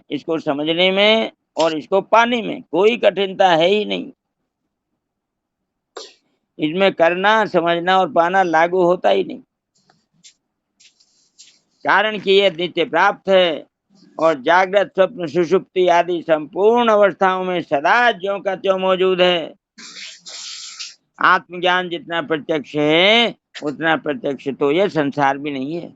इसको समझने में और इसको पाने में कोई कठिनता है ही नहीं। इसमें करना, समझना और पाना लागू होता ही नहीं, कारण कि यह नित्य प्राप्त है और जागृत, स्वप्न, सुषुप्ति आदि संपूर्ण अवस्थाओं में सदा ज्यों का त्यों मौजूद है। आत्मज्ञान जितना प्रत्यक्ष है उतना प्रत्यक्ष तो यह संसार भी नहीं है।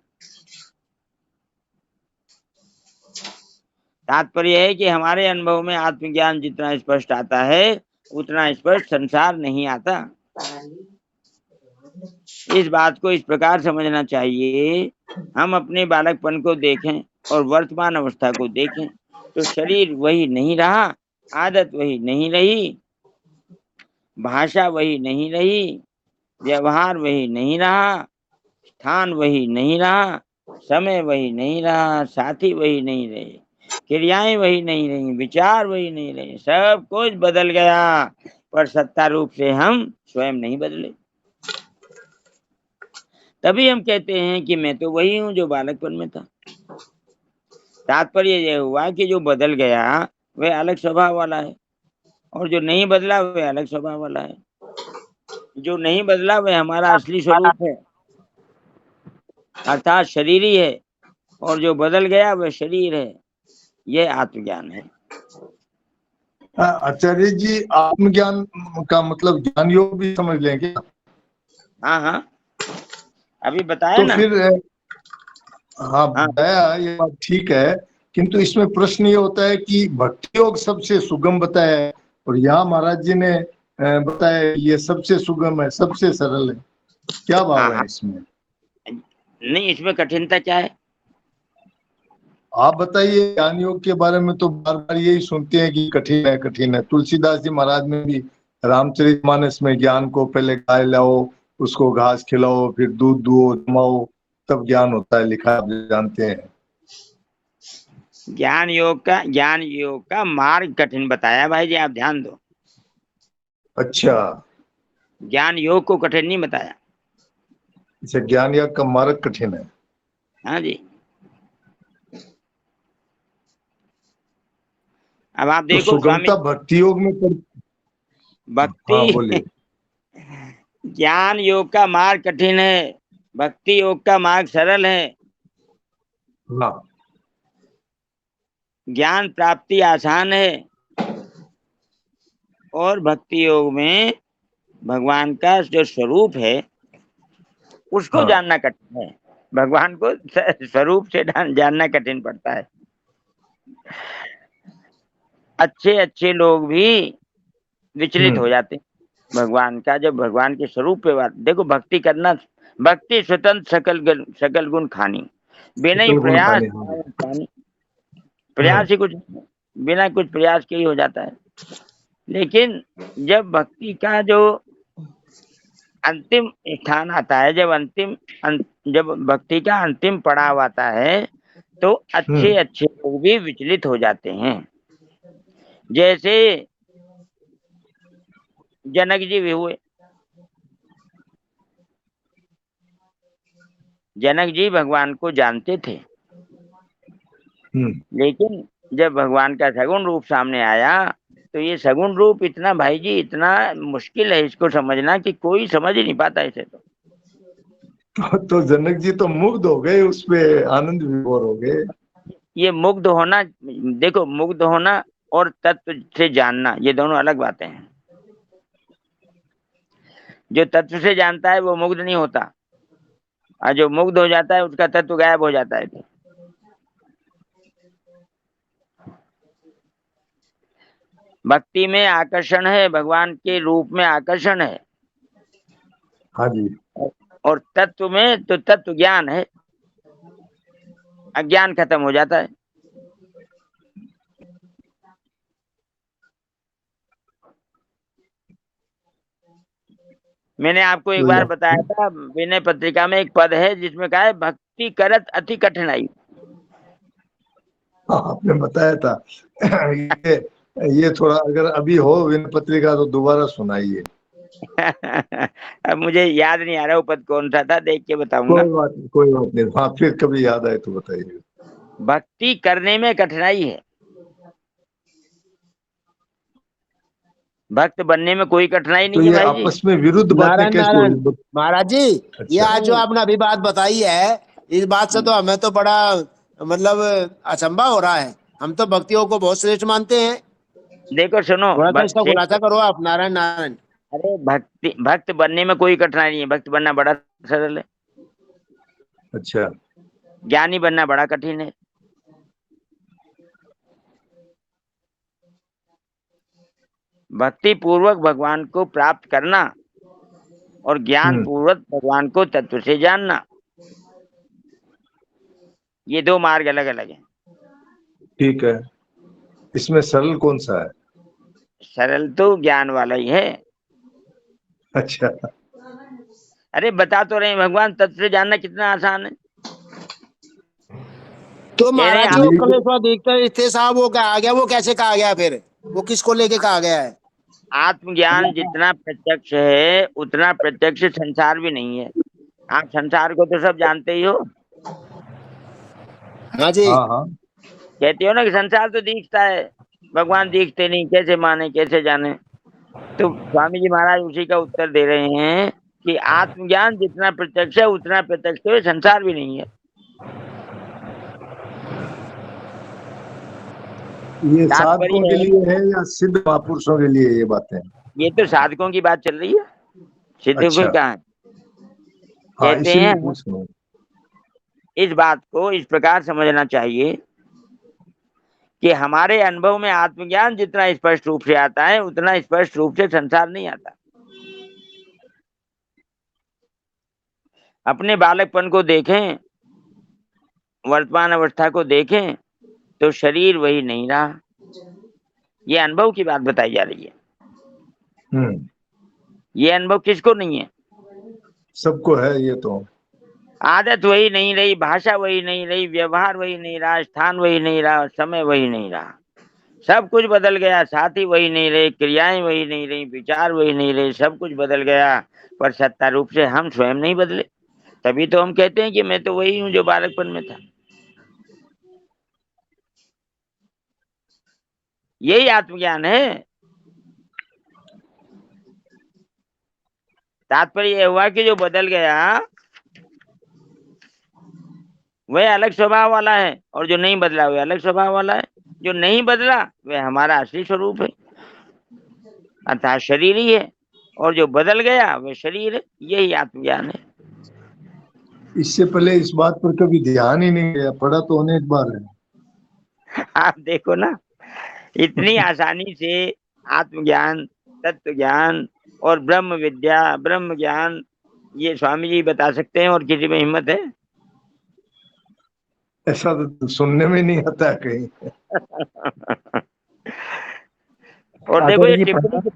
तात्पर्य है कि हमारे अनुभव में आत्मज्ञान जितना स्पष्ट आता है उतना स्पष्ट संसार नहीं आता। इस बात को इस प्रकार समझना चाहिए, हम अपने बालकपन को देखें और वर्तमान अवस्था को देखें तो शरीर वही नहीं रहा, आदत वही नहीं रही, भाषा वही नहीं रही, व्यवहार वही नहीं रहा, स्थान वही नहीं रहा, समय वही नहीं रहा, साथी वही नहीं रहे, क्रियाएं वही नहीं रही, विचार वही नहीं रहे, सब कुछ बदल गया, पर सत्ता रूप से हम स्वयं नहीं बदले। तभी हम कहते हैं कि मैं तो वही हूं जो बालकपन में था। तात्पर्य यह हुआ कि जो बदल गया वह अलग स्वभाव वाला है और जो नहीं बदला वह अलग स्वभाव वाला है। जो नहीं बदला वह हमारा असली स्वरूप है, अर्थात शरीर ही है, और जो बदल गया वह शरीर है। यह आत्मज्ञान है। आचार्य जी, आत्मज्ञान का मतलब ज्ञान योग भी समझ लेंगे? हाँ हाँ, अभी बताया तो ना। फिर हाँ, बताया, ये बात ठीक है, किंतु इसमें प्रश्न ये होता है कि भक्ति योग सबसे सुगम बताया है और यहाँ महाराज जी ने बताया ये सबसे सुगम है, सबसे सरल है। क्या भाव है इसमें? नहीं, इसमें कठिनता क्या है? आप बताइए। ज्ञान योग के बारे में तो बार बार यही सुनते हैं कि कठिन है, कठिन है। तुलसीदास जी महाराज ने भी रामचरितमानस में ज्ञान को पहले गाय लाओ, उसको घास खिलाओ, फिर दूध दुओ, जमाओ, तब ज्ञान होता है, लिखा आप जानते हैं। ज्ञान योग का मार्ग कठिन बताया भाई जी, आप ध्यान दो। अच्छा, ज्ञान योग को कठिन नहीं बताया। इसे ज्ञान योग का मार्ग कठिन है। हाँ जी, अब आप तो देखो स्वामी सुगमता भक्ति योग में भक्ति हाँ बोलिए। ज्ञान योग का मार्ग कठिन है, भक्ति योग का मार्ग सरल है। हाँ, ज्ञान प्राप्ति आसान है और भक्ति योग में भगवान का जो स्वरूप है उसको हाँ, जानना कठिन है। भगवान को स्वरूप से जानना कठिन पड़ता है। अच्छे अच्छे लोग भी विचलित हो जाते हैं भगवान का, जब भगवान के स्वरूप पे बात। देखो, भक्ति करना, भक्ति स्वतंत्र सकल गुण खानी, बिना ही गुण प्रयास खाने। हाँ, खानी। प्रयास ही कुछ, बिना कुछ प्रयास के ही हो जाता है। लेकिन जब भक्ति का जो अंतिम स्थान आता है, जब भक्ति का अंतिम पड़ाव आता है तो अच्छे अच्छे लोग भी विचलित हो जाते हैं। जैसे जनक जी भी हुए। जनक जी भगवान को जानते थे, लेकिन जब भगवान का सगुण रूप सामने आया तो ये सगुण रूप इतना, भाई जी, इतना मुश्किल है इसको समझना कि कोई समझ ही नहीं पाता इसे। तो जनक जी तो मुग्ध हो गए, उसपे आनंद विभोर हो गए। ये मुग्ध होना, देखो, मुग्ध होना और तत्व से जानना ये दोनों अलग बातें हैं। जो तत्व से जानता है वो मुग्ध नहीं होता, और जो मुग्ध हो जाता है उसका तत्व गायब हो जाता है। भक्ति में आकर्षण है, भगवान के रूप में आकर्षण है। हाँ जी। और तत्व में तो तत्व ज्ञान है, अज्ञान खत्म हो जाता है। मैंने आपको एक बार बताया था, विनय पत्रिका में एक पद है जिसमें कहा है, भक्ति करत अति कठिनाई। हाँ, आपने बताया था। ये थोड़ा अगर अभी हो विनय पत्रिका तो दोबारा सुनाइए। अब मुझे याद नहीं आ रहा वो पद कौन सा था, देख के बताऊंगा। कोई बात नहीं। हाँ, फिर कभी याद आए तो बताइए। भक्ति करने में कठिनाई है, भक्त बनने में कोई कठिनाई तो नहीं है ये भाई जी। आपस में विरुद्ध बातें नारायण कैसे नारायण हुई? महाराज जी, ये अच्छा। आज जो आपने अभी बात बताई है, इस बात से तो हमें तो बड़ा मतलब अचंभा हो रहा है। हम तो भक्तियों को बहुत श्रेष्ठ मानते हैं। देखो सुनो, थोड़ा सा इसका श्रेष्ठ, खुलासा करो आप। नारायण नारायण। अरे भक्त बनने में कोई कठिनाई नहीं है, भक्त बनना बड़ा सरल है, अच्छा। ज्ञानी बनना बड़ा कठिन है। भक्ति पूर्वक भगवान को प्राप्त करना और ज्ञान हम्म। पूर्वक भगवान को तत्व से जानना, ये दो मार्ग अलग अलग हैं। ठीक है, इसमें सरल कौन सा है? सरल तो ज्ञान वाला ही है। अच्छा। अरे बता तो रहे हैं, भगवान तत्व से जानना कितना आसान है। तो कह रहे हैं महाराज जी, वो कलेश्वर देखते थे साहब, वो क्या आ गया? वो कैसे कहा गया फिर? वो किसको लेके कहा गया है? आत्मज्ञान जितना प्रत्यक्ष है उतना प्रत्यक्ष संसार भी नहीं है। आप संसार को तो सब जानते ही हो, हाँ जी। हाँ हाँ। कहते हो ना कि संसार तो दिखता है, भगवान दिखते नहीं, कैसे माने कैसे जाने। तो स्वामी जी महाराज उसी का उत्तर दे रहे हैं कि आत्मज्ञान जितना प्रत्यक्ष है उतना प्रत्यक्ष तो ये संसार भी नहीं है। ये साधकों तात्पर्य के है, लिए है या सिद्ध महापुरुषों के लिए ये बातें? ये तो साधकों की बात चल रही है, सिद्धों अच्छा। की कहाँ है। हाँ, कहते इसीलिए हैं पूछ रहा हूँ। इस बात को इस प्रकार समझना चाहिए कि हमारे अनुभव में आत्मज्ञान जितना स्पष्ट रूप से आता है उतना स्पष्ट रूप से संसार नहीं आता। अपने बालकपन को देखें, वर्तमान अवस्था को देखें, तो शरीर वही नहीं रहा। ये अनुभव की बात बताई जा रही है। हम्म। ये अनुभव किसको नहीं है? सबको है ये तो। आदत वही नहीं रही, भाषा वही नहीं रही, व्यवहार वही नहीं रहा, स्थान वही नहीं रहा, समय वही नहीं रहा। सब कुछ बदल गया, साथी वही नहीं रहे, क्रियाएं वही नहीं रही, विचार वही नहीं रहे, सब कुछ बदल गया, पर सत्ता रूप से हम स्वयं नहीं बदले। तभी तो हम कहते हैं कि मैं तो वही हूं जो बालकपन में था। यही आत्मज्ञान है। तात्पर्य यह हुआ कि जो बदल गया वह अलग स्वभाव वाला है, और जो नहीं बदला वह अलग स्वभाव वाला है। जो नहीं बदला वह हमारा असली स्वरूप है, अर्थात शरीर ही है, और जो बदल गया वह शरीर है। यही आत्मज्ञान है। इससे पहले इस बात पर कभी ध्यान ही नहीं गया, पढ़ा तो अनेक बार है। आप देखो ना, इतनी आसानी से आत्मज्ञान, तत्व ज्ञान और ब्रह्म विद्या, ब्रह्म ज्ञान, ये स्वामी जी बता सकते हैं, और किसी में हिम्मत है? ऐसा तो सुनने में नहीं आता है कहीं। और देखो आचार्य ये जी टिप्पणी, प्रणाम।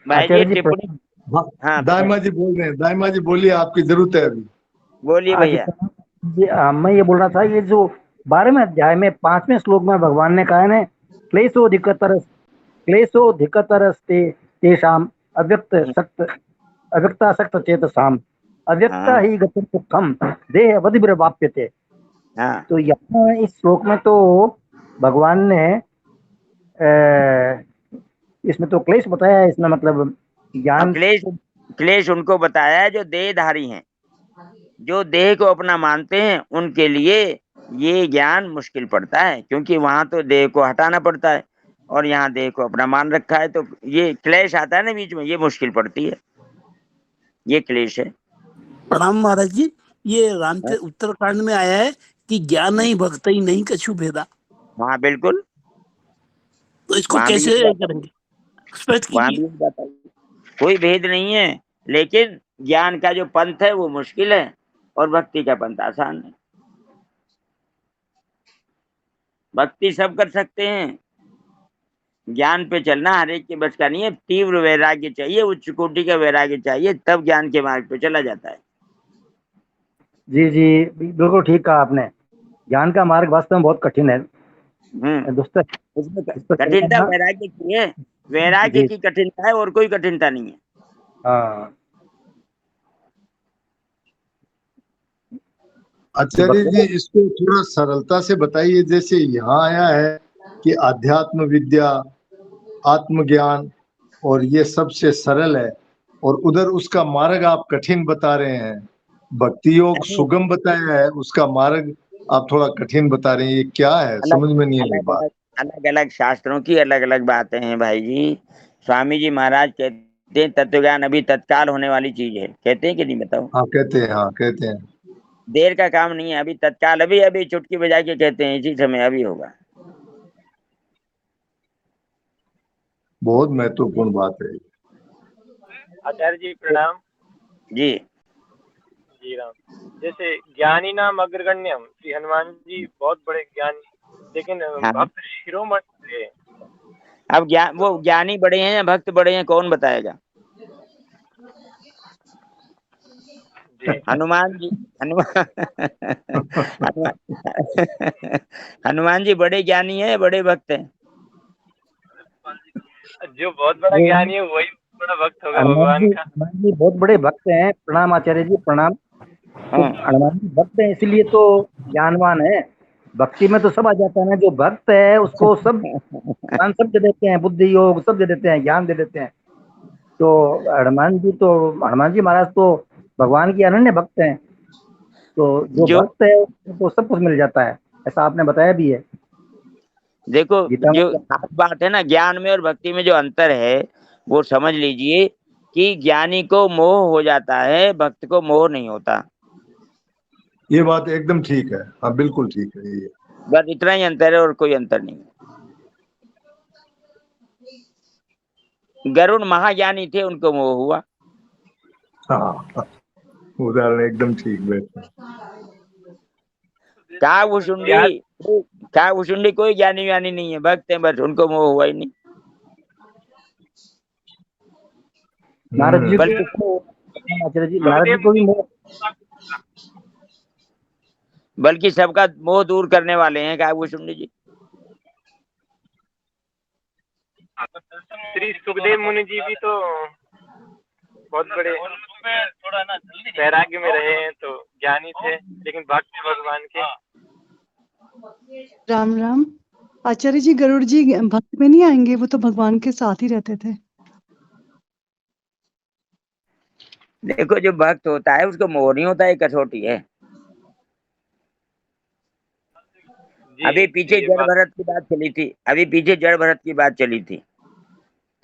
भाई जी ये आचार्य जी टिप्पणी। हाँ, हाँ दाइमा जी बोल रहे हैं। दाइमा जी बोलिए, आपकी जरूरत है अभी। बोलिए आज भैया। मैं ये बोल रहा था, ये जो 12वें अध्याय में 5वें श्लोक में भगवान ने कहा है ना, क्लेशोधिकतरस्ते तेषाम अव्यक्तासक्त चेतसाम अव्यक्ता हाँ ही गतिम दुखम देह अवधिर्वाप्यते। हाँ। तो यहाँ इस श्लोक में तो भगवान ने इसमें तो क्लेश बताया है, इसमें मतलब अब ज्ञान। क्लेश उनको बताया है जो देहधारी हैं, जो देह को अपना मानते हैं, उनके लिए ये ज्ञान मुश्किल पड़ता है, क्योंकि वहां तो देह को हटाना पड़ता है और यहाँ देह को अपना मान रखा है। तो ये क्लेश आता है ना बीच में, ये मुश्किल पड़ती है, ये क्लेश है। प्रणाम महाराज जी। ये राम के उत्तरकांड में आया है कि ज्ञान नहीं भक्त ही नहीं कछु भेदा। हाँ बिल्कुल, तो इसको वहां भी कैसे ये बात, करेंगे? स्पष्ट वहां भी कीजिए। ये बात आई। कोई भेद नहीं है, लेकिन ज्ञान का जो पंथ है वो मुश्किल है और भक्ति का पंथ आसान है। भक्ति सब कर सकते हैं, ज्ञान पे चलना हर एक के बस का नहीं है। तीव्र वैराग्य चाहिए, उच्च कोटि का वैराग्य चाहिए, तब ज्ञान के मार्ग पे चला जाता है। जी जी, बिल्कुल ठीक कहा आपने। ज्ञान का मार्ग वास्तव में बहुत कठिन है दोस्तों। उसमें इस पर कठिनता चलना। वैराग्य की है, वैराग्य जी। की कठिनता है, और कोई कठिनता नहीं है। हाँ। आचार्य जी, इसको थोड़ा सरलता से बताइए। जैसे यहाँ आया है कि आध्यात्म विद्या, आत्मज्ञान, और ये सबसे सरल है, और उधर उसका मार्ग आप कठिन बता रहे हैं। भक्ति योग नहीं, सुगम बताया है, उसका मार्ग आप थोड़ा कठिन बता रहे हैं, ये क्या है? अलग समझ में नहीं आई अलग बात। अलग अलग अलग शास्त्रों की अलग अलग बातें हैं भाई जी। स्वामी जी महाराज कहते हैं तत्व ज्ञान अभी तत्काल होने वाली चीज है, कहते हैं कि नहीं बताओ? हाँ कहते हैं, हाँ कहते हैं। देर का काम नहीं है, अभी तत्काल, अभी अभी चुटकी बजा के कहते हैं इसी समय अभी होगा। बहुत महत्वपूर्ण बात है। आचार्य जी प्रणाम। जी जी राम। जैसे ज्ञानी नाम अग्रगण्यम, श्री हनुमान जी बहुत बड़े ज्ञानी, लेकिन हाँ। भक्त शिरोमणि थे। अब वो ज्ञानी बड़े हैं या भक्त बड़े हैं, कौन बताएगा? जी हनुमान जी हनुमान हनुमान जी बड़े ज्ञानी है, बड़े भक्त हैं? जो बहुत बड़ा ज्ञानी है वही बड़ा भक्त होगा भगवान का। हनुमान जी बहुत बड़े भक्त हैं। प्रणाम आचार्य जी, प्रणाम। तो हाँ। हनुमान जी भक्त हैं इसलिए तो ज्ञानवान है। भक्ति में तो सब आ जाता है ना, जो भक्त है उसको सब ज्ञान सब दे देते हैं, बुद्धि योग सब दे देते हैं, ज्ञान दे देते हैं। तो हनुमान जी महाराज तो भगवान की अनन्य भक्त हैं। तो जो जो भक्त है उसको सब कुछ मिल जाता है, ऐसा आपने बताया भी है देखो, गीता में। जो खास बात है ना, ज्ञान में और भक्ति में जो अंतर है वो समझ लीजिए कि ज्ञानी को मोह हो जाता है, भक्त को मोह नहीं होता। ये बात एकदम ठीक है, हाँ बिल्कुल ठीक है ये। बस इतना ही अंतर है और कोई अंतर नहीं है। गरुड़ महाज्ञानी थे, उनको मोह हुआ। हाँ, उदाहरण एकदम ठीक बैठा। ज्ञान काभुषुंडी कोई ज्ञानी व्यानी नहीं है, भक्त है बस, उनको मोह हुआ ही नहीं। नारद जी बल्कि को आचार्य जी, नारद जी को भी मोह। बल्कि सबका मोह दूर करने वाले हैं काभुषुंडी जी। श्री सुखदेव मुनि जी भी तो बहुत बड़े वैराग्य में रहे हैं, तो ज्ञानी थे लेकिन भक्त थे भगवान के। राम राम। आचार्य जी, गरुड़ जी भक्त में नहीं आएंगे, वो तो भगवान के साथ ही रहते थे। देखो, जो भक्त होता है उसको मोह नहीं होता है, कसौटी है। अभी पीछे ये जड़ बात भरत की बात चली थी।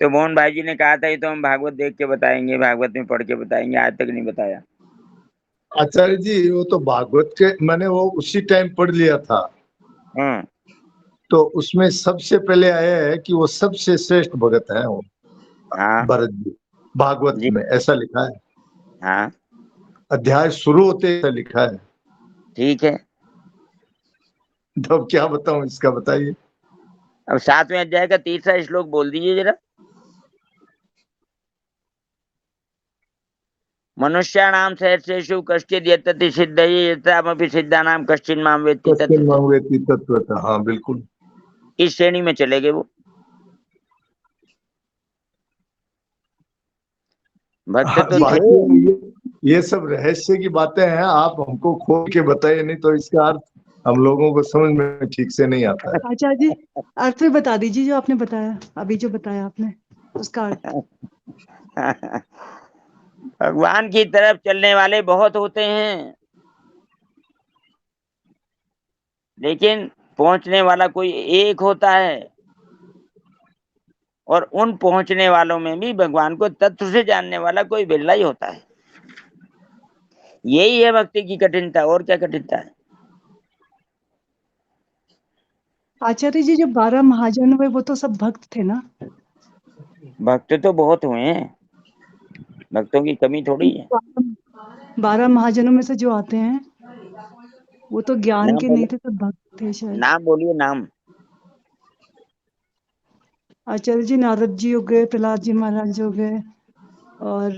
तो मोहन भाई जी ने कहा था ये तो हम भागवत देख के बताएंगे, भागवत में पढ़ के बताएंगे, आज तक नहीं बताया। आचार्य जी वो तो भागवत के मैंने वो उसी टाइम पढ़ लिया था। हाँ तो उसमें सबसे पहले आया है कि वो सबसे श्रेष्ठ भगत है वो हाँ भरत जी, भागवत जी में ऐसा लिखा है। हाँ, अध्याय शुरू होते ऐसा लिखा है। ठीक है। तो अब क्या बताऊं इसका, बताइए। अब 7वें अध्याय का 3रा श्लोक बोल दीजिए जरा। मनुष्याणाम सहस्रेषु कश्चिद् यतति सिद्धये यतामपि सिद्धानाम कश्चिन् मां वेत्ति क्वेश्चन तत्त्वतः। मांगेती तत्वतः, हाँ बिल्कुल। इस श्रेणी में चले गए वो भक्त तो थे। बाकी ये सब रहस्य की बातें हैं, आप हमको खोल के बताइए, नहीं तो इसका अर्थ हम लोगों को समझ में ठीक से नहीं आता है। आचार्य जी, अर्थ में बता दीजिए जो आपने बताया, अभी जो बताया आपने उसका अर्थ। भगवान की तरफ चलने वाले बहुत होते हैं, लेकिन पहुंचने वाला कोई एक होता है। और उन पहुंचने वालों में भी भगवान को तत्व से जानने वाला कोई बिरला ही होता है। यही है भक्ति की कठिनता, और क्या कठिनता है? आचार्य जी, जो 12 महाजन हुए वो तो सब भक्त थे ना? भक्त तो बहुत हुए हैं, भक्तों की कमी थोड़ी है। 12 महाजनों में से जो आते हैं वो तो ज्ञान नाम के नहीं थे, सब भक्त थे शायद। नाम बोलिए, नाम। आचार्य जी, नारद जी हो गए, प्रहलाद जी महाराज हो गए, और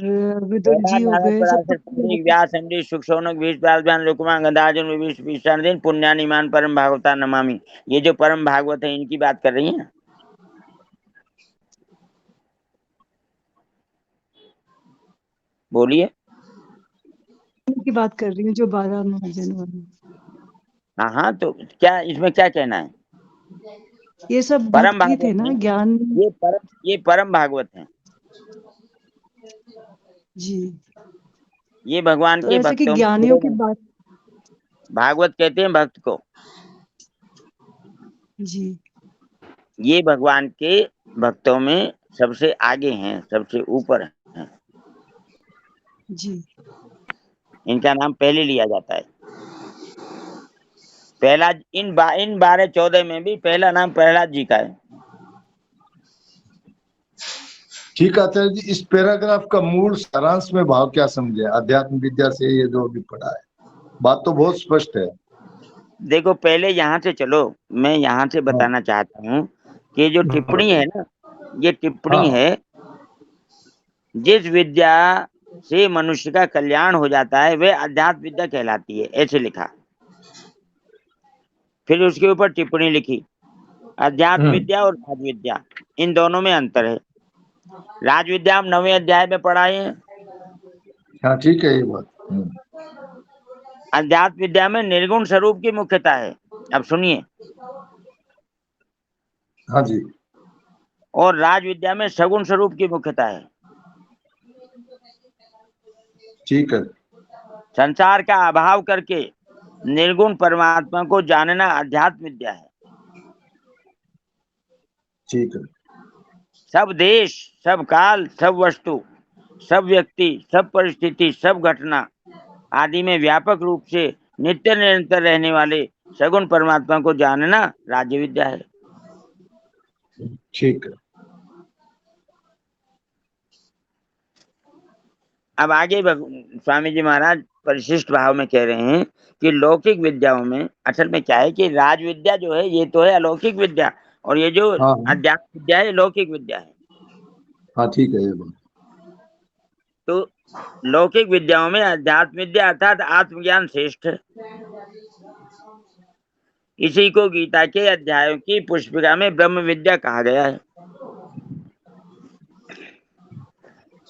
विदुर प्रहलाद, जी हो नारद, गए, सब पराशर, तो। संदीप, व्यास, अम्बरीश, शुक, शौनक, भीष्म, पार्वती, रुक्मा, गंधार्जुन, विभीषण, विषाणुदीन, पुण्यानि इमान परम भागवता नमामि। ये जो परम भागवत है इनकी बात कर रही हैं। बोलिए। की बात कर रही हूँ, जो 12 महाजन हुए। हाँ हाँ, तो क्या इसमें क्या कहना है? ये सब परम भक्त ही थे भागवत ना, हैं, ज्ञान। ये परम भागवत हैं। जी। ये भगवान तो के ऐसे कि भक्तों में ज्ञानियों की बात। भागवत कहते हैं भक्त को, जी। ये भगवान के भक्तों में सबसे आगे हैं, सबसे ऊपर हैं। जी। इनका नाम पहले लिया जाता है। पहला इन 12-14 में भी पहला नाम प्रहलाद जी का है। ठीक है आचार्य जी, इस पैराग्राफ का मूल सारांश में भाव क्या समझे अध्यात्म विद्या से, ये जो अभी पढ़ा है? बात तो बहुत स्पष्ट है। देखो पहले यहाँ से चलो, मैं यहाँ से हाँ बताना चाहता हूँ कि जो टिप्पणी है ना, ये टिप्पणी हाँ है जिस विद्या से मनुष्य का कल्याण हो जाता है वह अध्यात्म विद्या कहलाती है, ऐसे लिखा। फिर उसके ऊपर टिप्पणी लिखी, अध्यात्म विद्या और राज विद्या इन दोनों में अंतर है। राज विद्या हम 9वें अध्याय में पढ़ाए हैं। हाँ ठीक है ये बात। अध्यात्म विद्या में निर्गुण स्वरूप की मुख्यता है। अब सुनिए, हाँ जी और राज विद्या में सगुण स्वरूप की मुख्यता है। ठीक है। संसार का अभाव करके निर्गुण परमात्मा को जानना अध्यात्म विद्या है। ठीक है। सब देश, सब काल, सब वस्तु, सब व्यक्ति, सब परिस्थिति, सब घटना आदि में व्यापक रूप से नित्य निरंतर रहने वाले सगुण परमात्मा को जानना राज्य विद्या है। ठीक है। अब आगे स्वामी जी महाराज परिशिष्ट भाव में कह रहे हैं कि लौकिक विद्याओं में असल में क्या है कि राज विद्या जो है ये तो है अलौकिक विद्या, और ये जो हाँ अध्यात्म विद्या है लौकिक विद्या है। हाँ ठीक है ये बात। तो लौकिक विद्याओं में अध्यात्म विद्या अर्थात आत्मज्ञान श्रेष्ठ है। इसी को गीता के अध्यायों की पुष्पिका में ब्रह्म विद्या कहा गया है।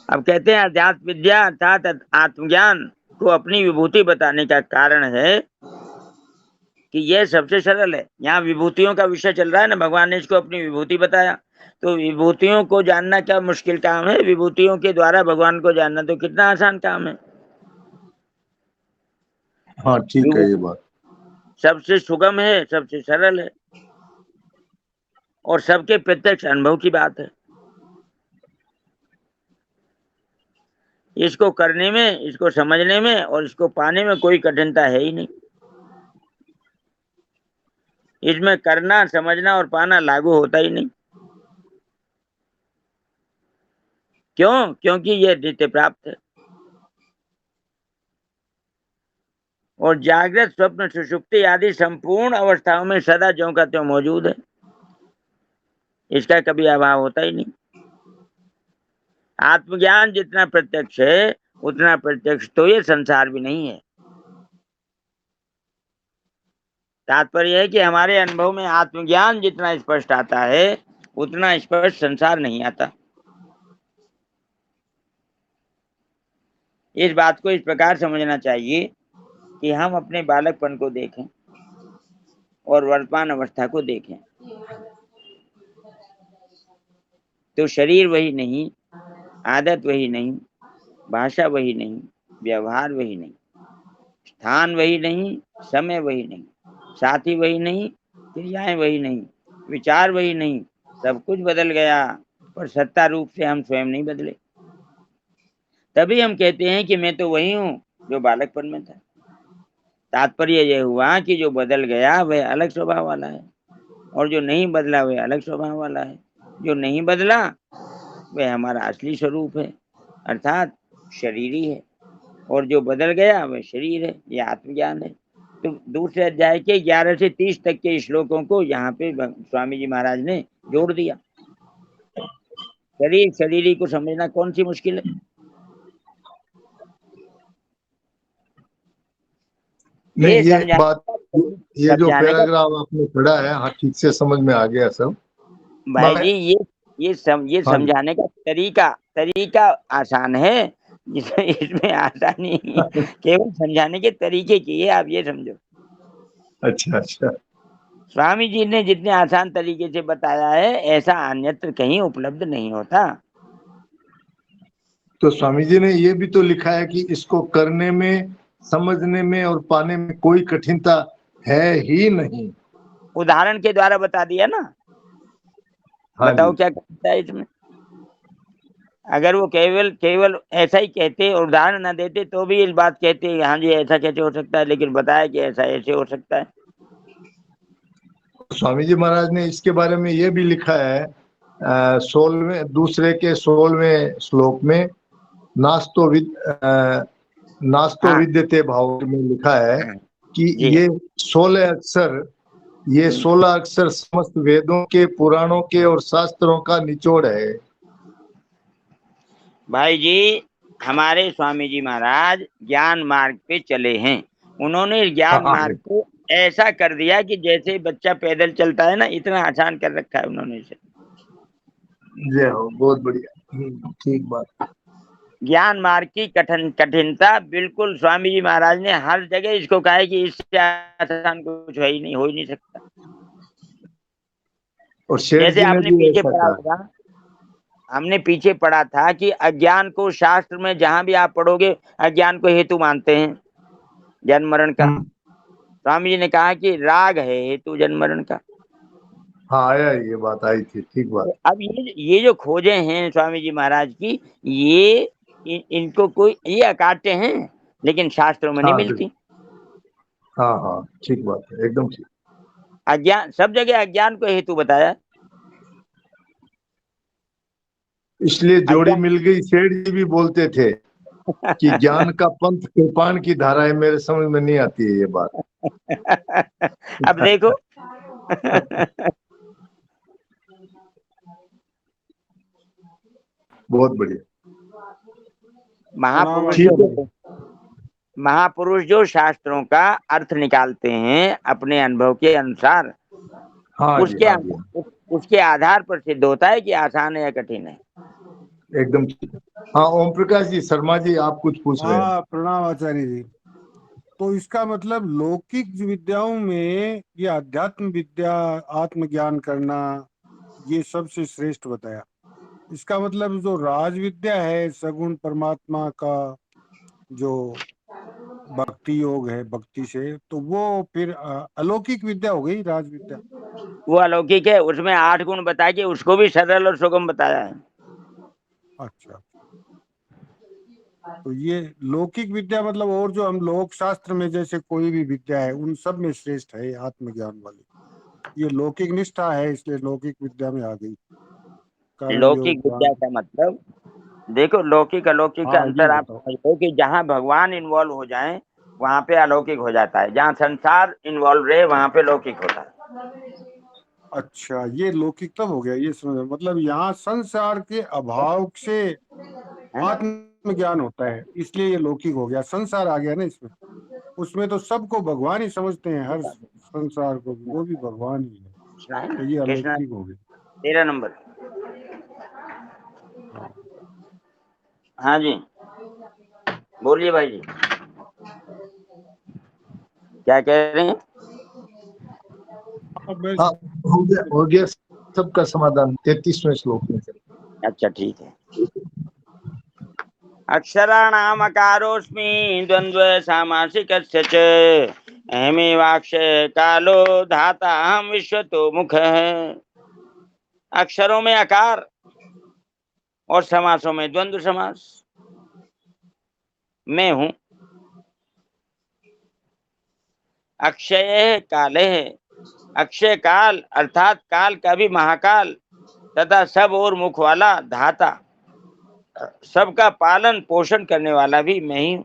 अब कहते हैं अध्यात्म विद्या अर्थात आत्मज्ञान को अपनी विभूति बताने का कारण है कि यह सबसे सरल है। यहाँ विभूतियों का विषय चल रहा है ना, भगवान ने इसको अपनी विभूति बताया। तो विभूतियों को जानना क्या मुश्किल काम है? विभूतियों के द्वारा भगवान को जानना तो कितना आसान काम है। हाँ ठीक है ये बात। सबसे सुगम है, सबसे सरल है, और सबके प्रत्यक्ष अनुभव की बात है। इसको करने में, इसको समझने में और इसको पाने में कोई कठिनता है ही नहीं। इसमें करना, समझना और पाना लागू होता ही नहीं। क्यों? क्योंकि यह नित्य प्राप्त है और जागृत, स्वप्न, सुषुप्ति आदि संपूर्ण अवस्थाओं में सदा ज्यों का त्यों मौजूद है। इसका कभी अभाव होता ही नहीं। आत्मज्ञान जितना प्रत्यक्ष है उतना प्रत्यक्ष तो ये संसार भी नहीं है। तात्पर्य है कि हमारे अनुभव में आत्मज्ञान जितना स्पष्ट आता है उतना स्पष्ट संसार नहीं आता। इस बात को इस प्रकार समझना चाहिए कि हम अपने बालकपन को देखें और वर्तमान अवस्था को देखें तो शरीर वही नहीं, आदत वही नहीं, भाषा वही नहीं, व्यवहार वही नहीं, स्थान वही नहीं, समय वही नहीं, साथी वही नहीं, क्रियाएं वही नहीं, विचार वही नहीं, सब कुछ बदल गया पर सत्ता रूप से हम स्वयं नहीं बदले। तभी हम कहते हैं कि मैं तो वही हूँ जो बालकपन में था। तात्पर्य यह हुआ कि जो बदल गया वह अलग स्वभाव वाला है और जो नहीं बदला वह अलग स्वभाव वाला है। जो नहीं बदला वह हमारा असली स्वरूप है अर्थात शरीरी है, और जो बदल गया वह शरीर है, यह आत्मज्ञान है। तो दूसरे अध्याय के 11 से 30 तक के श्लोकों को यहाँ पे स्वामी जी महाराज ने जोड़ दिया। शरीर शरीरी को समझना कौन सी मुश्किल है? नहीं ये बात, ये जो समझाने का पैराग्राफ आपने पढ़ा है हाँ ठीक से समझ में आ गया सब। भाई जी, ये हाँ जी। समझाने का तरीका आसान है। इसमें आसानी केवल समझाने के तरीके की है, आप ये समझो। अच्छा अच्छा। स्वामी जी ने जितने आसान तरीके से बताया है ऐसा अन्यत्र कहीं उपलब्ध नहीं होता। तो स्वामी जी ने ये भी तो लिखा है कि इसको करने में, समझने में और पाने में कोई कठिनता है ही नहीं। उदाहरण के द्वारा बता दिया ना। हाँ बताओ जी। क्या कहता है इसमें। अगर वो केवल केवल ऐसा ही कहते और उदाहरण न देते तो भी इस बात कहते हाँ जी ऐसा कैसे हो सकता है, लेकिन बताया कि ऐसा ऐसे हो सकता है। स्वामी जी महाराज ने इसके बारे में ये भी लिखा है 16वें श्लोक में, नास्तो हाँ विद्यते भाव में लिखा है हाँ, कि जी ये 16 अक्षर समस्त वेदों के, पुराणों के और शास्त्रों का निचोड़ है। भाई जी, हमारे स्वामी जी महाराज ज्ञान मार्ग पे चले हैं। उन्होंने ज्ञान हाँ मार्ग को ऐसा कर दिया कि जैसे बच्चा पैदल चलता है ना, इतना आसान कर रखा है उन्होंने इसे। जय हो, बहुत बढ़िया, ठीक बात। ज्ञान मार्ग की कठिनता बिल्कुल स्वामी जी महाराज ने हर जगह इसको कहा है कि इससे आसान कुछ है ही नहीं, हो ही नहीं सकता। और शेठ जैसे जी ने आपने भी पीछे ऐसा पढ़ा कहा। होगा, हमने पीछे पढ़ा था कि अज्ञान को शास्त्र में जहां भी आप पढ़ोगे अज्ञान को हेतु मानते हैं जन्म मरण का। स्वामी जी ने कहा कि राग है हेतु जन्म मरण का। हाँ आया, ये बात आई थी, ठीक बात। तो अब ये जो खोजें हैं स्वामी जी महाराज की, ये इनको कोई ये अकाट्य हैं, लेकिन शास्त्रों में नहीं हाँ मिलती। हाँ हाँ, ठीक बात है, एकदम ठीक। अज्ञान सब जगह अज्ञान को हेतु बताया। इसलिए जोड़ी अज्ञान मिल गई। शेठ जी भी बोलते थे कि ज्ञान का पंथ कृपाण की धारा है। मेरे समझ में नहीं आती है ये बात। अब देखो बहुत बढ़िया, महापुरुष ठीक है। जो महापुरुष जो शास्त्रों का अर्थ निकालते हैं अपने अनुभव के अनुसार, हाँ जी, उसके हाँ जी, उसके आधार पर सिद्ध होता है कि आसान है या कठिन है। एकदम ठीक है। हाँ, ओम प्रकाश जी, शर्मा जी, आप कुछ पूछ रहे हैं? हाँ, प्रणाम आचार्य जी। तो इसका मतलब लौकिक विद्याओं में ये अध्यात्म विद्या, आत्मज्ञान करना, ये सबसे श्रेष्ठ बताया। इसका मतलब जो राज विद्या है, सगुण परमात्मा का जो भक्ति योग है, भक्ति से, तो वो फिर अलौकिक विद्या हो गई, राज विद्या। वो अलौकिक है, उसमें 8 गुण बता के उसको भी सरल और सुगम बताया है। अच्छा, तो ये लौकिक विद्या मतलब, और जो हम लोक शास्त्र में जैसे कोई भी विद्या है उन सब में श्रेष्ठ है आत्मज्ञान वाली। ये लौकिक निष्ठा है, इसलिए लौकिक विद्या में आ गई। कारण योग, लौकिक विद्या का मतलब देखो, लौकिक अलौकिक का हाँ ये अंतर आप बताओ। समझो कि जहाँ भगवान इन्वॉल्व हो जाए वहां पे अलौकिक हो जाता है, जहाँ संसार इन्वॉल्व रहे वहां पे लौकिक होता है। अच्छा, ये लौकिक तब हो गया, ये समझ। मतलब यहाँ संसार के अभाव से आत्मज्ञान होता है, इसलिए ये लौकिक हो गया। संसार आ गया ना इसमें, उसमें तो सबको भगवान ही समझते हैं, हर संसार को वो भी भगवान ही है, तो ये कृष्णा अलौकिक हो गया। 13 नंबर। हाँ जी, बोलिए भाई जी, क्या कह रहे हैं? हाँ, हो गया सबका समाधान 33वें श्लोक में। अच्छा ठीक है। अक्षराणामकारोऽस्मि द्वन्द्व सामासिकस्य च अहमेवाक्षय कालो धाता अहम विश्वतो मुखः। अक्षरों में आकार और समासों में द्वंद्व समास। मैं हूं, अक्षय काल है, अक्षय काल अर्थात काल का भी महाकाल तथा सब और मुख वाला धाता, सबका पालन पोषण करने वाला भी मैं ही हूं।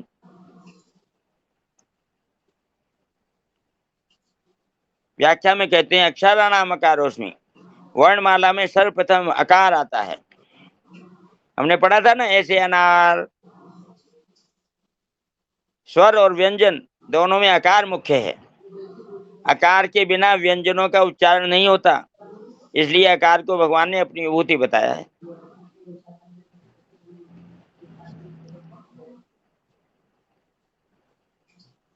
व्याख्या में कहते हैं अक्षराणाम अकारोस्मि, वर्णमाला में सर्वप्रथम अकार आता है। हमने पढ़ा था ना, ऐसे अनार, स्वर और व्यंजन दोनों में आकार मुख्य है। आकार के बिना व्यंजनों का उच्चारण नहीं होता, इसलिए आकार को भगवान ने अपनी विभूति बताया है।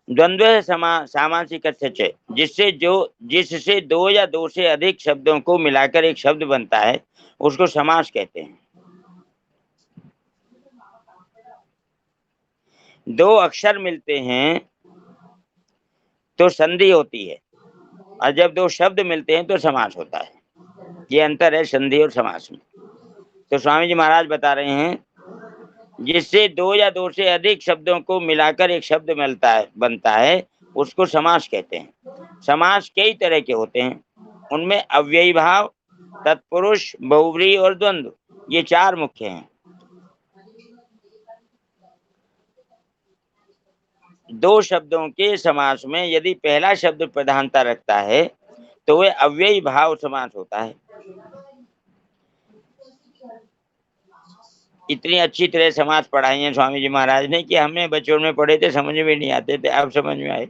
द्वंद्व सामासिक है, जिससे दो या दो से अधिक शब्दों को मिलाकर एक शब्द बनता है, उसको समास कहते हैं। दो अक्षर मिलते हैं तो संधि होती है, और जब दो शब्द मिलते हैं तो समास होता है। ये अंतर है संधि और समास में। तो स्वामी जी महाराज बता रहे हैं, जिससे दो या दो से अधिक शब्दों को मिलाकर एक शब्द बनता है, उसको समास कहते हैं। समास कई तरह के होते हैं, उनमें अव्ययी भाव, तत्पुरुष, बहुव्रीहि और द्वंद्व, ये चार मुख्य हैं। दो शब्दों के समास में यदि पहला शब्द प्रधानता रखता है तो वह अव्ययी भाव समास होता है। इतनी अच्छी तरह समास पढ़ाई है स्वामी जी महाराज ने कि हमें बचपन में पढ़े थे, समझ में नहीं आते थे, अब समझ में आए।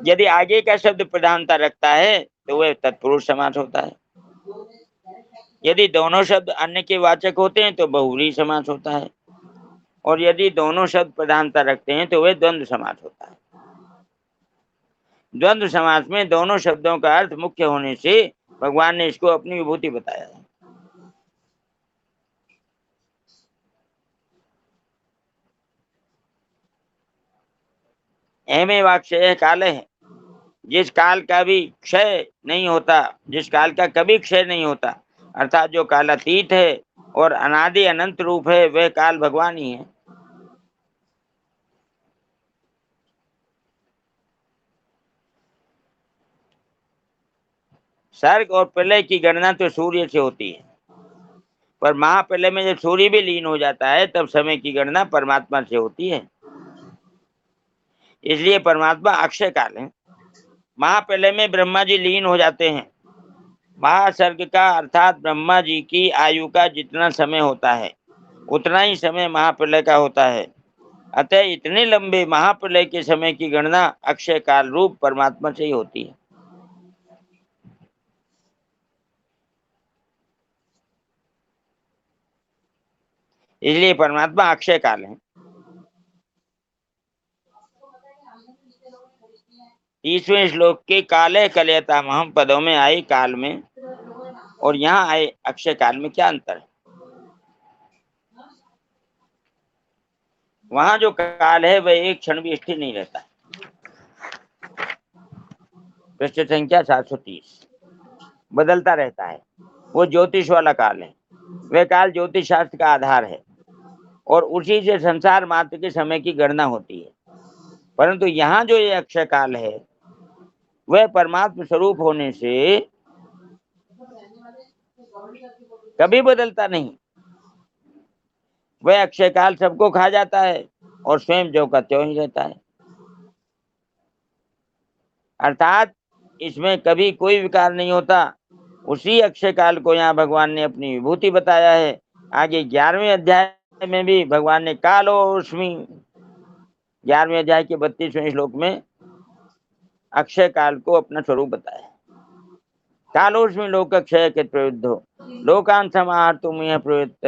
यदि आगे का शब्द प्रधानता रखता है तो वह तत्पुरुष समास होता है। यदि दोनों शब्द अन्य के वाचक होते हैं तो बहुव्रीहि समास होता है, और यदि दोनों शब्द प्रधानता रखते हैं तो वह द्वंद्व समास होता है। द्वंद्व समास में दोनों शब्दों का अर्थ मुख्य होने से भगवान ने इसको अपनी विभूति बताया है। एमे वाक्षय काल है, जिस काल का भी क्षय नहीं होता, जिस काल का कभी क्षय नहीं होता, अर्थात जो कालातीत है और अनादि अनंत रूप है, वह काल भगवान ही है। सर्ग और प्रलय की गणना तो सूर्य से होती है, पर महाप्रलय में जब सूर्य भी लीन हो जाता है तब समय की गणना परमात्मा से होती है। इसलिए परमात्मा अक्षय काल है। महाप्रलय में ब्रह्मा जी लीन हो जाते हैं। महासर्ग का अर्थात ब्रह्मा जी की आयु का जितना समय होता है उतना ही समय महाप्रलय का होता है। अतः इतने लंबे महाप्रलय के समय की गणना अक्षय काल रूप परमात्मा से ही होती है। इसलिए परमात्मा अक्षय काल है। 30वें श्लोक के काले कलयतामहम पदों में आए काल में और यहाँ आए अक्षय काल में क्या अंतर है? वहां जो काल है वह एक क्षण भी स्थिर नहीं रहता। पृष्ठ संख्या 730 बदलता रहता है। वो ज्योतिष वाला काल है। वह काल ज्योतिष शास्त्र का आधार है और उसी से संसार मात्र के समय की गणना होती है। परंतु यहाँ जो ये अक्षय काल है वह परमात्मा स्वरूप होने से कभी बदलता नहीं। वह अक्षय काल सबको खा जाता है और स्वयं जो का त्यों ही रहता है। अर्थात इसमें कभी कोई विकार नहीं होता। उसी अक्षय काल को यहाँ भगवान ने अपनी विभूति बताया है। आगे 11वें अध्याय में भी भगवान ने कालोस्मि 11वें अध्याय के 32वें श्लोक में अक्षय काल को अपना स्वरूप बताया। कालोस्मि लोक क्षय के प्रयुद्धो लोकान समाहर्तुम यह प्रयुक्त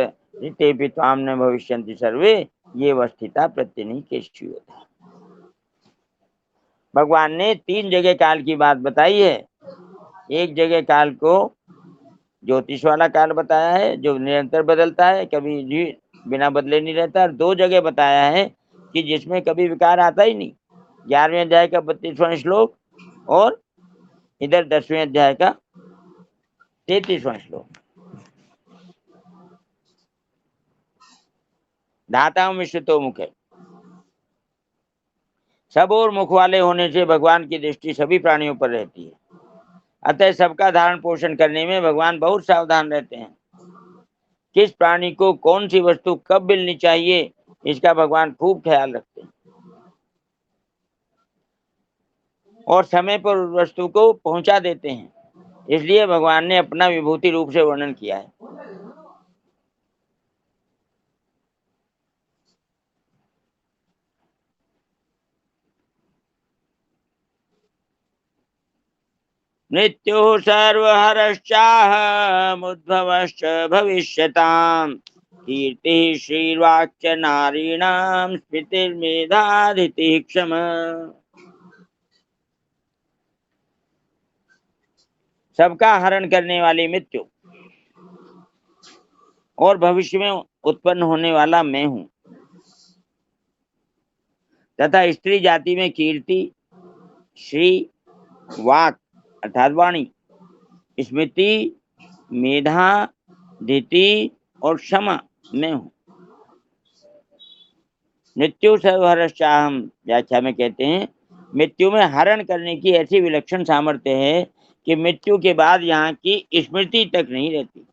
तेपि त्वाम न भविष्यन्ति सर्वे ये वस्थिता प्रत्यनीकेषु। भगवान ने 3 जगह काल की बात बताई है। एक जगह काल को ज्योतिष वाला काल बताया है जो निरंतर बदलता है, कभी भी बिना बदले नहीं रहता। 2 जगह बताया है कि जिसमें कभी विकार आता ही नहीं, 11वें अध्याय का 32वां श्लोक और इधर 10वें अध्याय का 33वां श्लोक। धाता मिश्रितो मुख है। सब और मुख वाले होने से भगवान की दृष्टि सभी प्राणियों पर रहती है। अतः सबका धारण पोषण करने में भगवान बहुत सावधान रहते हैं। किस प्राणी को कौन सी वस्तु कब मिलनी चाहिए इसका भगवान खूब ख्याल रखते हैं और समय पर उस वस्तु को पहुंचा देते हैं। इसलिए भगवान ने अपना विभूति रूप से वर्णन किया है। मृत्युः सर्वहरश्चाहमुद्भवश्च भविष्यताम् कीर्तिः श्रीर्वाक्च नारीणां स्मृतिर्मेधाधितिः क्षम। सबका हरण करने वाली मृत्यु और भविष्य में उत्पन्न होने वाला मैं हूँ। तथा स्त्री जाति में कीर्ति, श्री, वाक अर्थात वाणी, स्मृति, मेधा, धीति और क्षमा में हूँ। मृत्यु सर्वहरश्चाहम व्याख्या में कहते हैं, मृत्यु में हरण करने की ऐसी विलक्षण सामर्थ्य है कि मृत्यु के बाद यहाँ की स्मृति तक नहीं रहती,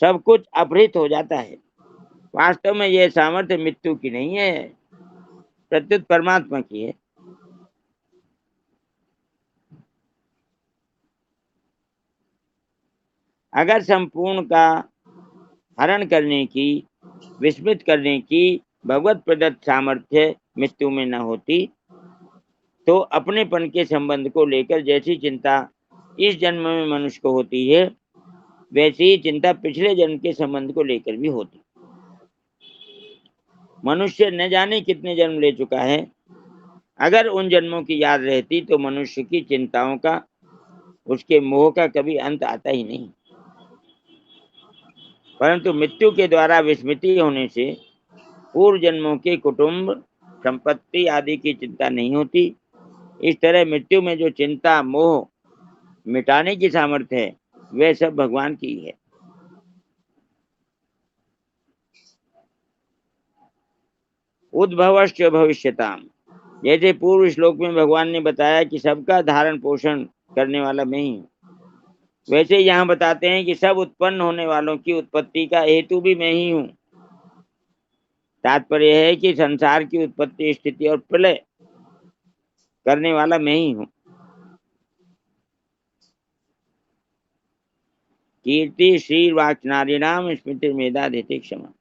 सब कुछ अपहृत हो जाता है। वास्तव में यह सामर्थ्य मृत्यु की नहीं है, प्रत्युत परमात्मा की है। अगर संपूर्ण का हरण करने की, विस्मृत करने की भगवत प्रदत्त सामर्थ्य मृत्यु में न होती तो अपनेपन के संबंध को लेकर जैसी चिंता इस जन्म में मनुष्य को होती है, वैसी ही चिंता पिछले जन्म के संबंध को लेकर भी होती। मनुष्य न जाने कितने जन्म ले चुका है, अगर उन जन्मों की याद रहती तो मनुष्य की चिंताओं का, उसके मोह का कभी अंत आता ही नहीं। परंतु मृत्यु के द्वारा विस्मृति होने से पूर्व जन्मों के कुटुंब, संपत्ति आदि की चिंता नहीं होती। इस तरह मृत्यु में जो चिंता, मोह मिटाने की सामर्थ्य है, वह सब भगवान की है। उद्भवश्च भविष्यताम, जैसे पूर्व श्लोक में भगवान ने बताया कि सबका धारण पोषण करने वाला मैं ही हूँ, वैसे यहाँ बताते हैं कि सब उत्पन्न होने वालों की उत्पत्ति का हेतु भी मैं ही हूँ। तात्पर्य है कि संसार की उत्पत्ति, स्थिति और प्रलय करने वाला मैं ही हूँ। कीर्ति, श्री, वाक, नारीणाम, स्मृति, मेधा, धीति, क्षमा।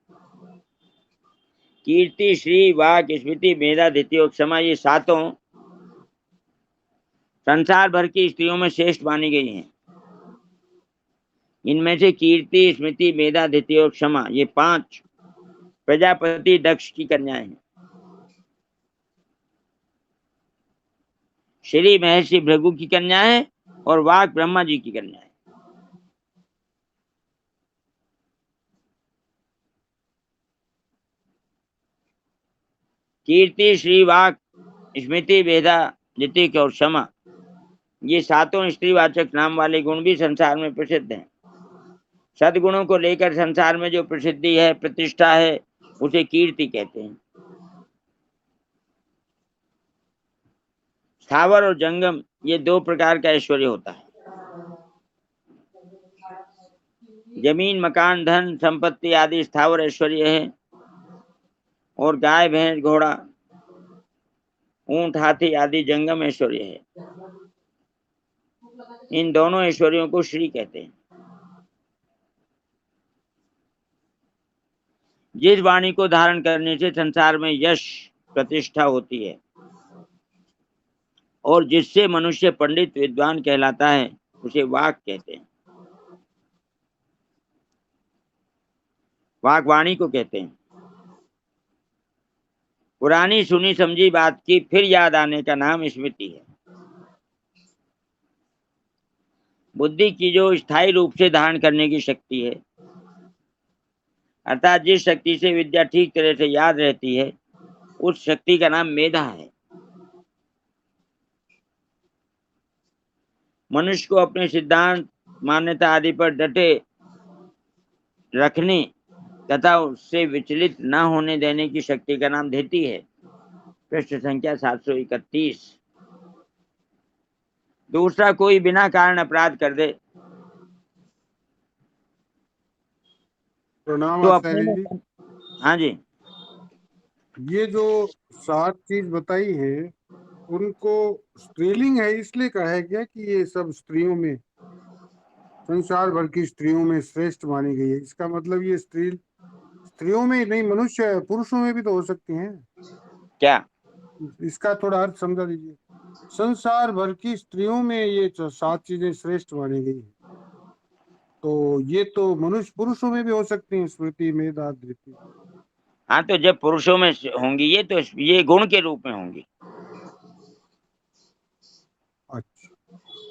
कीर्ति, श्री, वाक, स्मृति, मेधा, धीति और क्षमा, ये सातों संसार भर की स्त्रियों में श्रेष्ठ मानी गई हैं। इनमें से कीर्ति, स्मृति, मेधा, धीति और क्षमा, ये 5 प्रजापति दक्ष की कन्याएं हैं। श्री महर्षि भृगु की कन्या है और वाक ब्रह्मा जी की कन्या है। कीर्ति, श्री, वाक, स्मृति, मेधा, धीति और क्षमा, ये सातों स्त्रीवाचक नाम वाले गुण भी संसार में प्रसिद्ध हैं। सद्गुणों को लेकर संसार में जो प्रसिद्धि है, प्रतिष्ठा है, उसे कीर्ति कहते हैं। स्थावर और जंगम, ये 2 प्रकार का ऐश्वर्य होता है। जमीन, मकान, धन, संपत्ति आदि स्थावर ऐश्वर्य है, और गाय, भैंस, घोड़ा, ऊंट, हाथी आदि जंगम ऐश्वर्य है। इन दोनों ऐश्वर्यों को श्री कहते हैं। जिस वाणी को धारण करने से संसार में यश, प्रतिष्ठा होती है और जिससे मनुष्य पंडित, विद्वान कहलाता है, उसे वाक कहते हैं। वाक वाणी को कहते हैं। पुरानी सुनी समझी बात की फिर याद आने का नाम स्मृति है। बुद्धि की जो स्थायी रूप से धारण करने की शक्ति है, अर्थात जिस शक्ति से विद्या ठीक तरह से याद रहती है, उस शक्ति का नाम मेधा है। मनुष्य को अपने सिद्धांत, मान्यता आदि पर डटे रखने तथा उससे विचलित न होने देने की शक्ति का नाम धीति है। पृष्ठ संख्या 731। दूसरा कोई बिना कारण अपराध कर दे प्रणाम तो आचार्य अपने जी। हाँ जी, ये जो 7 चीज बताई है, उनको स्त्रीलिंग है इसलिए कहा है क्या कि ये सब स्त्रियों में, संसार भर की स्त्रियों में श्रेष्ठ मानी गई है? इसका मतलब ये स्त्रियों में नहीं, मनुष्य पुरुषों में भी तो हो सकती हैं। क्या इसका थोड़ा अर्थ समझा दीजिए। संसार भर की स्त्रियों में ये 7 चीजें श्रेष्ठ मानी गई है, तो ये तो मनुष्य पुरुषों में भी हो सकती हैं, स्मृति, मेधा, धीति। हाँ, तो जब पुरुषों में होंगी ये, तो ये गुण के रूप में होंगी। अच्छा,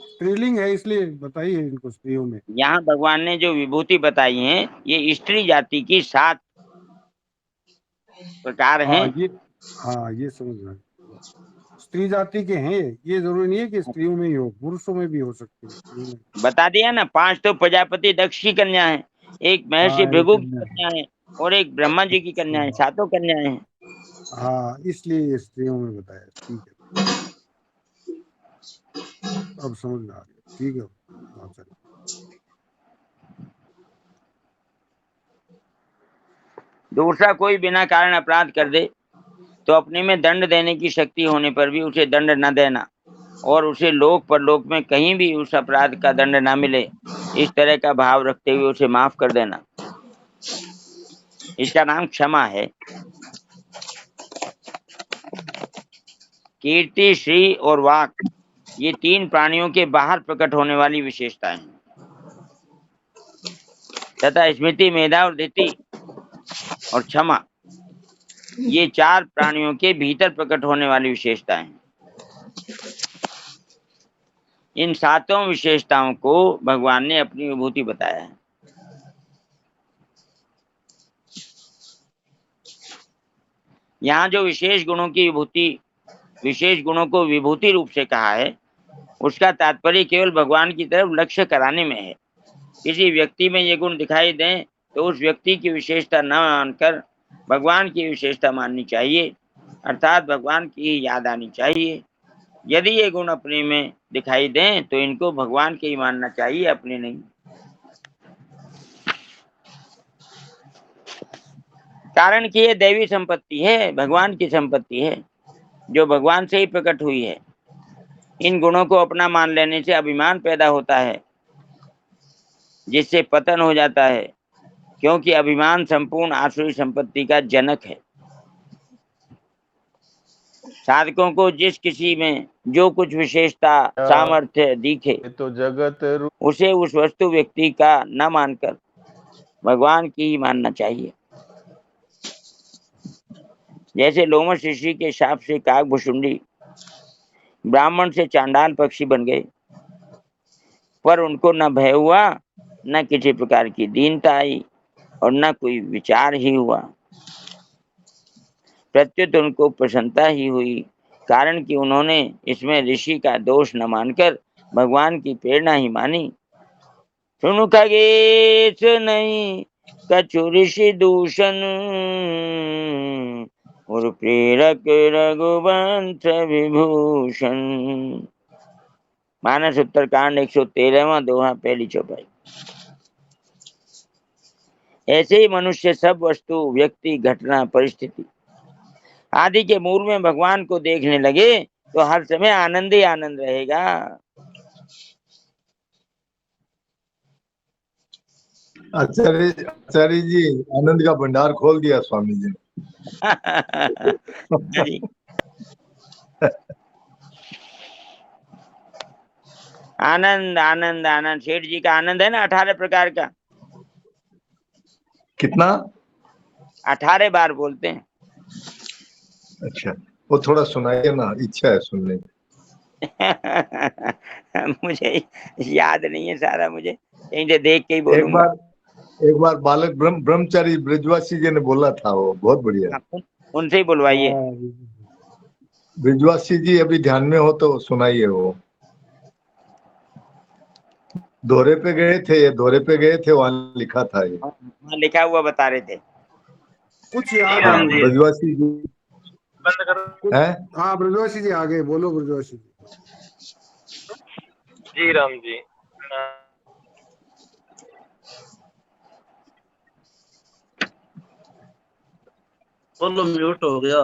स्त्रीलिंग है इसलिए बताई है इनको स्त्रियों में। यहाँ भगवान ने जो विभूति बताई है, ये स्त्री जाति की 7 प्रकार हैं। ये हाँ, ये समझना। स्त्री जाति के हैं ये जरूरी नहीं है कि स्त्रियों में ही हो, पुरुषों में भी हो सकते हैं, स्त्रियों में। बता दिया ना, 5 तो प्रजापति दक्ष की कन्या है, एक महर्षि हाँ, एक भृगु की कन्या है। कन्या है, और एक ब्रह्मा जी की कन्या है, 7 कन्याएं हैं। हाँ, इसलिए ये स्त्रियों में बताया। ठीक है, अब समझ में आ गया। ठीक है, हाँ, चलिए। दूसरा, कोई बिना कारण अपराध कर दे तो अपने में दंड देने की शक्ति होने पर भी उसे दंड न देना, और उसे लोक परलोक में कहीं भी उस अपराध का दंड न मिले, इस तरह का भाव रखते हुए उसे माफ कर देना। इसका नाम क्षमा है। कीर्ति, श्री और वाक, ये 3 प्राणियों के बाहर प्रकट होने वाली विशेषताएं हैं, तथा स्मृति, मेधा और धृति और क्षमा, ये 4 प्राणियों के भीतर प्रकट होने वाली विशेषताएं हैं। इन 7 विशेषताओं को भगवान ने अपनी विभूति बताया है। यहाँ जो विशेष गुणों को विभूति रूप से कहा है, उसका तात्पर्य केवल भगवान की तरफ लक्ष्य कराने में है। किसी व्यक्ति में ये गुण दिखाई दें तो उस व्यक्ति की विशेषता न मानकर भगवान की विशेषता माननी चाहिए, अर्थात भगवान की याद आनी चाहिए। यदि ये गुण अपने में दिखाई दें तो इनको भगवान के ही मानना चाहिए, अपने नहीं। कारण कि ये दैवी संपत्ति है, भगवान की संपत्ति है, जो भगवान से ही प्रकट हुई है। इन गुणों को अपना मान लेने से अभिमान पैदा होता है, जिससे पतन हो जाता है, क्योंकि अभिमान संपूर्ण आसुरी संपत्ति का जनक है। साधकों को जिस किसी में जो कुछ विशेषता, सामर्थ्य दिखे तो जगत उसे उस वस्तु व्यक्ति का न मानकर भगवान की ही मानना चाहिए। जैसे लोमश ऋषि के शाप से काकभुशुंडी ब्राह्मण से चांडाल पक्षी बन गए, पर उनको न भय हुआ, न किसी प्रकार की दीनता आई, और न कोई विचार ही हुआ। प्रत्युत उनको प्रसन्नता ही हुई, कारण कि उन्होंने इसमें ऋषि का दोष न मानकर भगवान की प्रेरणा ही मानी। सुनु खगेश नहीं कछु ऋषि दूषण, और प्रेरक रघुवंश विभूषण। मानस उत्तरकांड 113वां दोहा, पहली चौपाई। ऐसे ही मनुष्य सब वस्तु, व्यक्ति, घटना, परिस्थिति आदि के मूल में भगवान को देखने लगे तो हर समय आनंद ही आनंद रहेगा। आचार्य जी, आनंद का भंडार खोल दिया स्वामी जी ने। आनंद आनंद आनंद, सेठ जी का आनंद है ना 18 प्रकार का। कितना? 18 बार बोलते हैं। अच्छा, वो थोड़ा सुनाइए ना, इच्छा है सुनने की। मुझे याद नहीं है सारा, मुझे कहीं से देख के ही बोलूंगा। एक बार बालक ब्रह्मचारी ब्रजवासी जी ने बोला था, वो बहुत बढ़िया। उनसे ही बुलवाइए। ब्रजवासी जी अभी ध्यान में हो तो सुनाइए। वो दौरे पे गए थे, वहां लिखा था ये। वहाँ लिखा हुआ बता रहे थे। कुछ याद हाँ, है मुझे। ब्रजवासी जी बंद करो। है। हाँ, ब्रजवासी जी आगे बोलो। ब्रजवासी जी। जी राम जी। बोलो, म्यूट हो गया।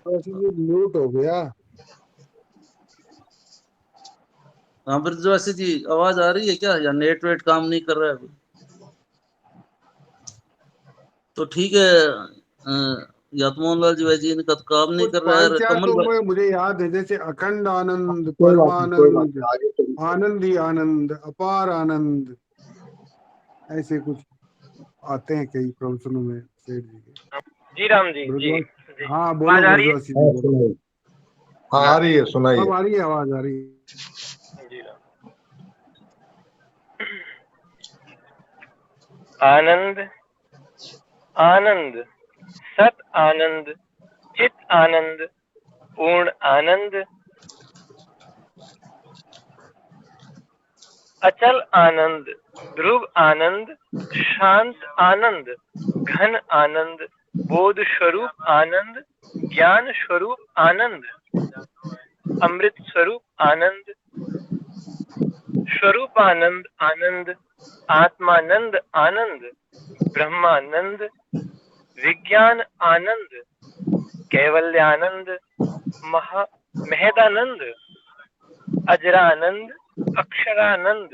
म्यूट हो गया। हाँ ब्रजवासी जी, आवाज आ रही है क्या, या नेट वेट काम नहीं कर रहा है अभी? तो ठीक है, यातमोहन लाल जी इनका तो काम नहीं कर रहा है। कमल तो मुझे याद है, जैसे अखंड आनंद, परमानंद, आनंद ही आनंद, अपार आनंद, ऐसे कुछ आते हैं कई प्रवचनों में सेठ जी के। जी राम जी। जी हाँ बोलो ब्रजवासी जी। आ रही है, सुनाइए। अब आ रही है, आवाज आ रही है। जी राम। आनंद आनंद, सत आनंद, चित आनंद, पूर्ण आनंद, अचल आनंद, ध्रुव आनंद, शांत आनंद, घन आनंद, बोध स्वरूप आनंद, ज्ञान स्वरूप आनंद, अमृत स्वरूप आनंद, स्वरूपानंद आनंद, आत्मानंद आनंद, ब्रह्मानंद, विज्ञान आनंद, कैवल्यानंद, महदानंद, अजरानंद, अक्षरानंद,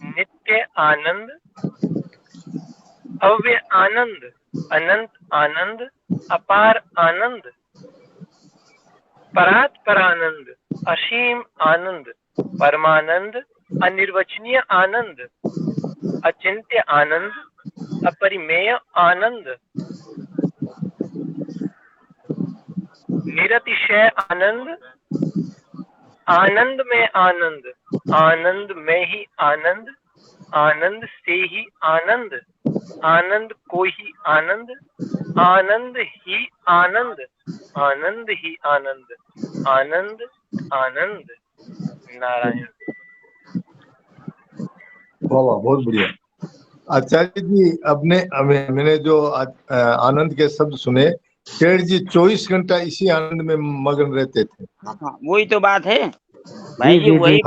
नित्य आनंद, अव्यय आनंद, अनंत आनंद, अपार आनंद, परात्परानंद, असीम आनंद, परमानंद, अनिर्वचनीय आनंद, अचिंत्य आनंद, अपरिमेय आनंद, निरतिशय आनंद, आनंद में आनंद, आनंद में ही आनंद, आनंद से ही आनंद, आनंद को ही आनंद, आनंद ही आनंद, आनंद ही आनंद, आनंद आनंद। नारायण। वाह वाह, बहुत बढ़िया। आचार्य जी, मैंने जो आनंद के शब्द सुने, शेर जी 24 घंटा इसी आनंद में मगन रहते थे। हाँ, वही तो बात है भाई जी, वही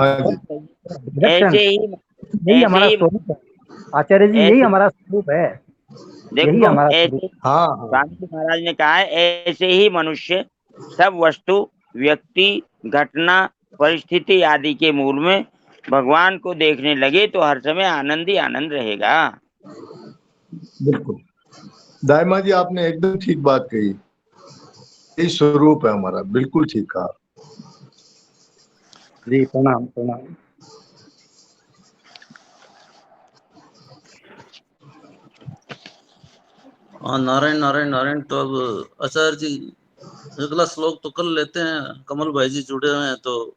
ऐसे यही हमारा स्वरूप है आचार्य जी, यही हमारा स्वरूप है, यही हमारा स्वरूप। हाँ, स्वामी जी महाराज ने कहा है, ऐसे ही मनुष्य सब वस्तु, व्यक्ति, घटना, परिस्थिति आदि के मूल में भगवान को देखने लगे तो हर समय आनंद ही आनंद रहेगा। बिल्कुल दाइमा जी, आपने एकदम ठीक बात कही, यही स्वरूप है हमारा, बिल्कुल ठीक कहा जी। प्रणाम प्रणाम। हाँ, नारायण नारायण नारायण। तो अब आचार्य जी अगला श्लोक तो कर लेते हैं, कमल भाई जी जुड़े हुए हैं तो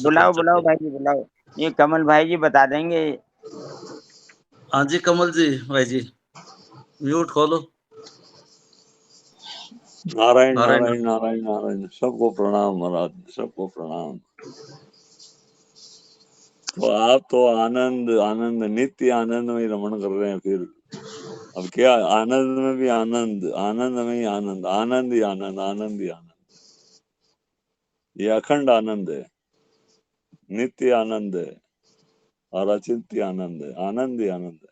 बुलाओ बुलाओ भाई जी, बुलाओ, ये कमल भाई जी बता देंगे। हाँ जी, कमल जी भाई जी म्यूट खोलो। नारायण नारायण नारायण नारायण। सबको प्रणाम महाराज, सबको प्रणाम। तो आप तो आनंद आनंद नित्य आनंद में ही रमण कर रहे हैं। फिर अब क्या, आनंद में भी आनंद, आनंद में ही आनंद, आनंद ही आनंद, आनंद ही आनंद। ये अखंड आनंद है, नित्य आनंद है और अचिंत्य आनंद है, आनंद ही आनंद है।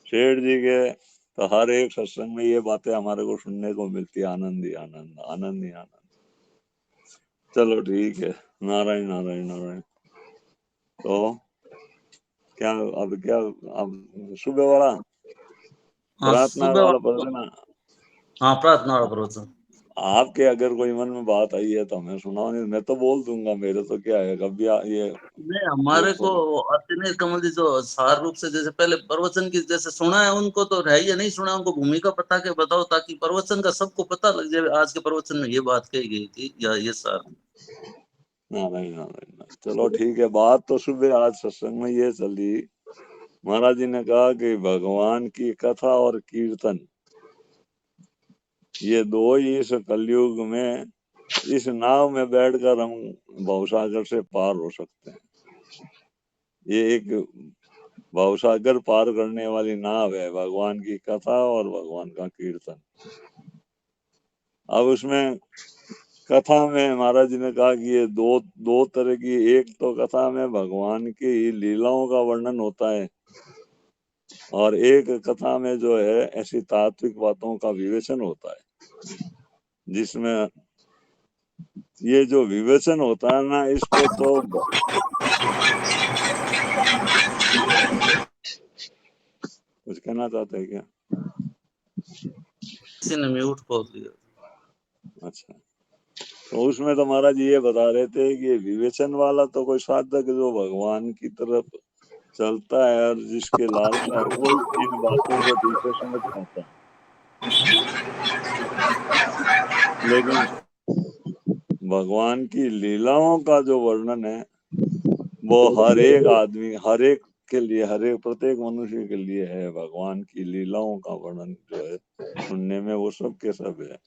शेठ जी के तो हर एक सत्संग में ये बातें हमारे को सुनने को मिलती है, आनंद ही आनंद, आनंद ही आनंद। चलो ठीक है, नारायण नारायण नारायण। तो क्या अब सुबह वाला प्रार्थना वाला प्रवचन? हाँ, प्रार्थना वाला प्रवचन। आपके अगर कोई मन में बात आई है तो हमें सुनाओ, नहीं मैं तो बोल दूंगा, मेरे तो क्या है, कभी ये नहीं, हमारे को आते नहीं कमल जी, जो सार रूप से जैसे पहले प्रवचन की जैसे सुना है उनको तो है, या नहीं सुना उनको भूमिका बता के बताओ, ताकि प्रवचन का सबको पता लग जाए आज के प्रवचन में ये बात कही गई थी या ये सार। नारायण नारायण। चलो ठीक है। बात तो सुबह आज सत्संग में ये चली, महाराज जी ने कहा कि भगवान की कथा और कीर्तन, ये दो ही इस कलयुग में, इस नाव में बैठकर हम भवसागर से पार हो सकते हैं। ये एक भवसागर पार करने वाली नाव है, भगवान की कथा और भगवान का कीर्तन। अब उसमें कथा में महाराज जी ने कहा कि ये दो तरह की, एक तो कथा में भगवान की लीलाओं का वर्णन होता है, और एक कथा में जो है ऐसी तात्विक बातों का विवेचन होता है। जिसमें ये जो विवेचन होता है ना, इसको तो कुछ कहना चाहते हैं क्या? किसी ने म्यूट खोल दिया। अच्छा, तो उसमें तो महाराज ये बता रहे थे कि विवेचन वाला तो कोई साधक जो भगवान की तरफ चलता है और जिसके लालसा है, वो इन बातों को ठीक से समझ पाता है। लेकिन भगवान की लीलाओं का जो वर्णन है वो हर एक आदमी, हर एक के लिए, हर एक प्रत्येक मनुष्य के लिए है। भगवान की लीलाओं का वर्णन जो है सुनने में, वो सब के सब है।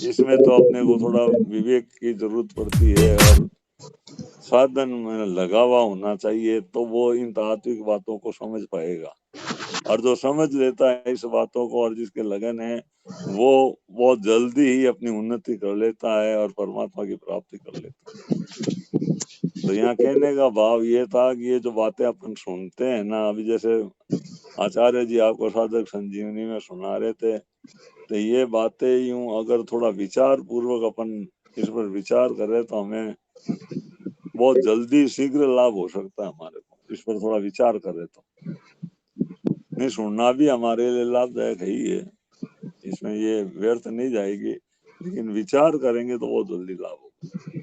इसमें तो अपने को थोड़ा विवेक की जरूरत पड़ती है और साधन में लगा हुआ होना चाहिए, तो वो इन तात्विक बातों को समझ पाएगा। और जो समझ लेता है इस बातों को और जिसके लगन है, वो बहुत जल्दी ही अपनी उन्नति कर लेता है और परमात्मा की प्राप्ति कर लेता है। तो यहाँ कहने का भाव ये था कि ये जो बातें अपन सुनते हैं ना, अभी जैसे आचार्य जी आपको साधक संजीवनी में सुना रहे थे, तो ये बातें यूं अगर थोड़ा विचार पूर्वक अपन इस पर विचार करें तो हमें बहुत जल्दी शीघ्र लाभ हो सकता है हमारे को। इस पर थोड़ा विचार करें तो नहीं, सुनना भी हमारे लिए लाभदायक है ही है, इसमें ये व्यर्थ नहीं जाएगी, लेकिन विचार करेंगे तो बहुत जल्दी लाभ होगा।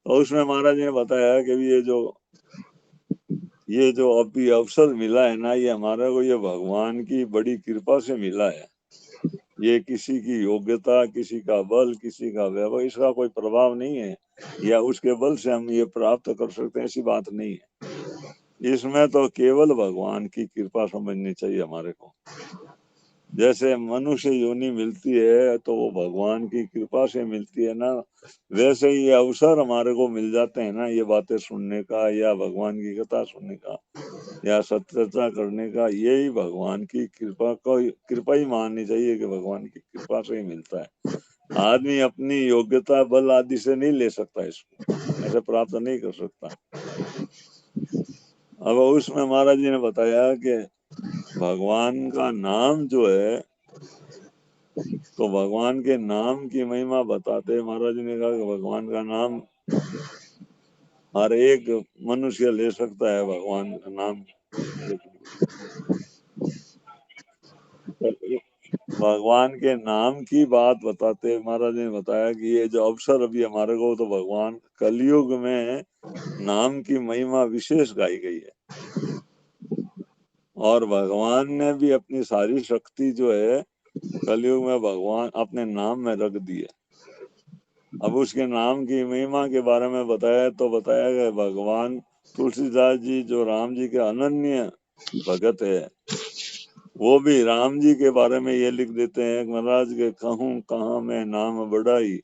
तो उसमें महाराज ने बताया कि ये जो अभी अवसर मिला है ना, ये हमारे को ये भगवान की बड़ी कृपा से मिला है। ये किसी की योग्यता, किसी का बल, किसी का वैभव, इसका कोई प्रभाव नहीं है, या उसके बल से हम ये प्राप्त कर सकते हैं, ऐसी बात नहीं है। इसमें तो केवल भगवान की कृपा समझनी चाहिए हमारे को। जैसे मनुष्य योनि मिलती है तो वो भगवान की कृपा से मिलती है ना, वैसे ही ये अवसर हमारे को मिल जाते हैं ना, ये बातें सुनने का या भगवान की कथा सुनने का या सत्चर्चा करने का, यही भगवान की कृपा को कृपा ही माननी चाहिए कि भगवान की कृपा से ही मिलता है। आदमी अपनी योग्यता बल आदि से नहीं ले सकता, इसको ऐसे प्राप्त नहीं कर सकता। अब उसमें महाराज जी ने बताया कि भगवान का नाम जो है, तो भगवान के नाम की महिमा बताते महाराज जी ने कहा कि भगवान का नाम हर एक मनुष्य ले सकता है। भगवान का नाम भगवान के नाम की बात बताते महाराज ने बताया कि ये जो अवसर अभी हमारे को, तो भगवान कलयुग में नाम की महिमा विशेष गाई गई है, और भगवान ने भी अपनी सारी शक्ति जो है कलयुग में भगवान अपने नाम में रख दी है। अब उसके नाम की महिमा के बारे में बताया, तो बताया गया भगवान तुलसीदास जी जो राम जी के अनन्य भगत है, वो भी राम जी के बारे में ये लिख देते हैं महाराज के, कहूँ कहाँ मैं नाम बढ़ाई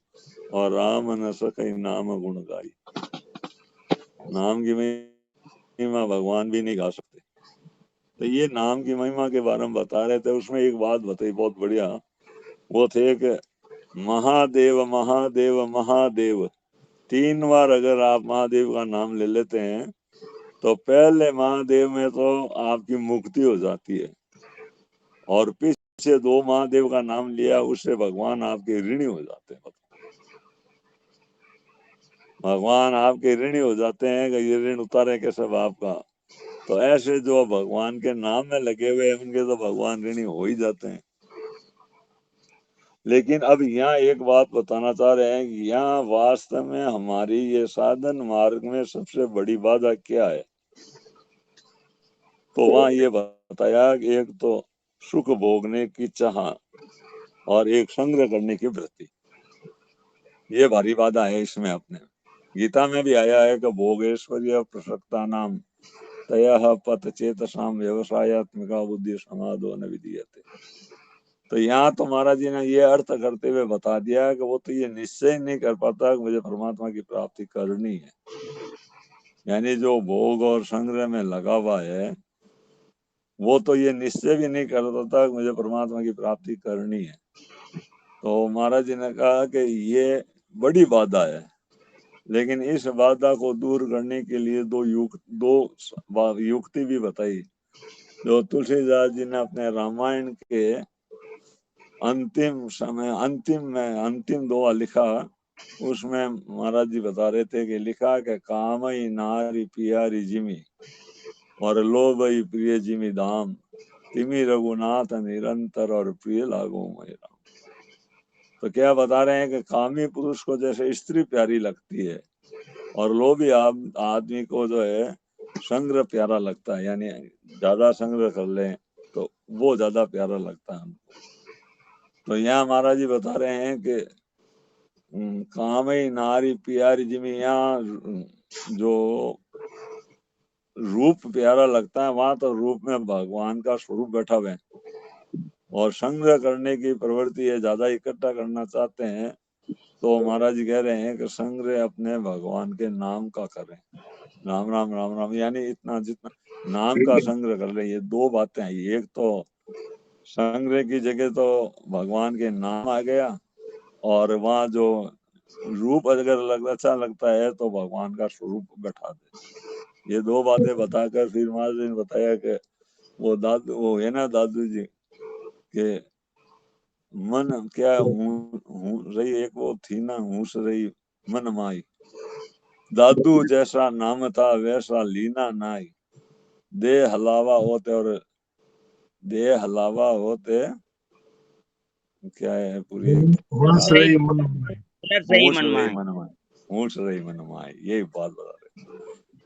और राम न सके नाम गुण गाई। नाम की महिमा भगवान भी नहीं गा सकते। तो ये नाम की महिमा के बारे में बता रहे थे। उसमें एक बात बताई बहुत बढ़िया, वो थे कि महादेव महादेव महादेव, 3 बार अगर आप महादेव का नाम ले लेते हैं तो पहले महादेव में तो आपकी मुक्ति हो जाती है, और पीछे 2 महादेव का नाम लिया उससे भगवान आपके ऋणी हो जाते हैं। भगवान आपके ऋणी हो जाते हैं कि ये ऋण उतारे कैसे आपका। तो ऐसे जो भगवान के नाम में लगे हुए हैं उनके तो भगवान ऋणी हो ही जाते हैं। लेकिन अब यहाँ एक बात बताना चाह रहे हैं कि यहाँ वास्तव में हमारी ये साधन मार्ग में सबसे बड़ी बाधा क्या है। तो वहाँ ये बताया कि एक तो सुख भोगने की चाह और एक संग्रह करने की वृत्ति, ये भारी बाधा है इसमें। अपने गीता में भी आया है कि भोगेश्वर्य प्रसक्ता नाम तया पत चेतसाम व्यवसायत्मिका बुद्धि समाधो न विधीयते। तो यहाँ तो महाराज जी ने ये अर्थ करते हुए बता दिया कि वो तो ये निश्चय नहीं कर पाता कि मुझे परमात्मा की प्राप्ति करनी है। यानी जो भोग और संग्रह में लगा हुआ है वो तो ये निश्चय भी नहीं कर पाता कि मुझे परमात्मा की प्राप्ति करनी है। तो महाराज जी ने कहा कि ये बड़ी बाधा है, लेकिन इस बाधा को दूर करने के लिए दो युक्ति भी बताई, जो तुलसीदास जी ने अपने रामायण के अंतिम समय अंतिम दोहा लिखा। उसमें महाराज जी बता रहे थे कि लिखा कि कामई नारी पियारी जिमी और लोभई प्रिय जिमी धाम, तिमी रघुनाथ निरंतर और प्रिय लागो मेरा। तो क्या बता रहे हैं कि कामी पुरुष को जैसे स्त्री प्यारी लगती है और लोभी आदमी को जो है संग्रह प्यारा लगता है, यानी ज्यादा संग्रह कर ले तो वो ज्यादा प्यारा लगता है हमको। तो यहाँ महाराज जी बता रहे हैं कि कामई नारी प्यारी जिमी, यहाँ जो रूप प्यारा लगता है, वहां तो रूप में भगवान का स्वरूप बैठा हुआ है। और संग्रह करने की प्रवृत्ति है, ज्यादा इकट्ठा करना चाहते हैं तो महाराज जी कह रहे हैं कि संग्रह अपने भगवान के नाम का करें, राम राम राम राम, यानी इतना जितना नाम का संग्रह कर रहे। ये दो बातें हैं, एक तो संग्रह की जगह तो भगवान के नाम आ गया, और वहाँ जो रूप अगर अच्छा लगता है तो भगवान का स्वरूप बैठा दे। ये दो बातें बताकर फिर महाराज जी ने बताया कि वो है ना दादू जी के मन क्या हूँ रही, एक वो थी ना हूस रही मन माई, दादू जैसा नाम था वैसा लीना नाई, दे हलावा होते, और दे हलावा होते क्या है पूरी हंस रही मन सही होश रही मनमाए। मनमाए, होश रही मनमाए, यही बात बता रहे।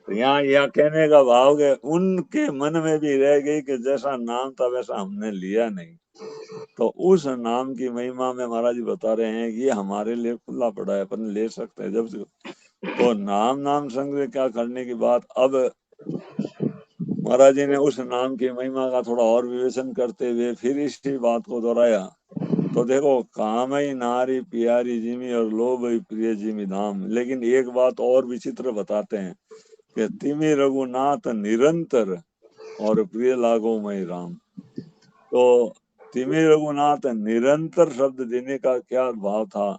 तो यहाँ कहने का भाव के उनके मन में भी रह गई कि जैसा नाम था वैसा हमने लिया नहीं। तो उस नाम की महिमा में महाराज जी बता रहे हैं कि ये हमारे लिए खुला पड़ा है, अपन ले सकते हैं जब से। तो नाम संग्रह क्या करने की बात, अब महाराज जी ने उस नाम की महिमा का थोड़ा और विवेचन करते हुए फिर इसी बात को दोहराया। तो देखो, काम ही नारी प्यारी जिमी और लोभ ही प्रिय जिमी धाम। लेकिन एक बात और विचित्र बताते हैं कि तिमी रघुनाथ निरंतर और प्रिय लागो मई राम। तो तिमी रघुनाथ निरंतर शब्द देने का क्या भाव था?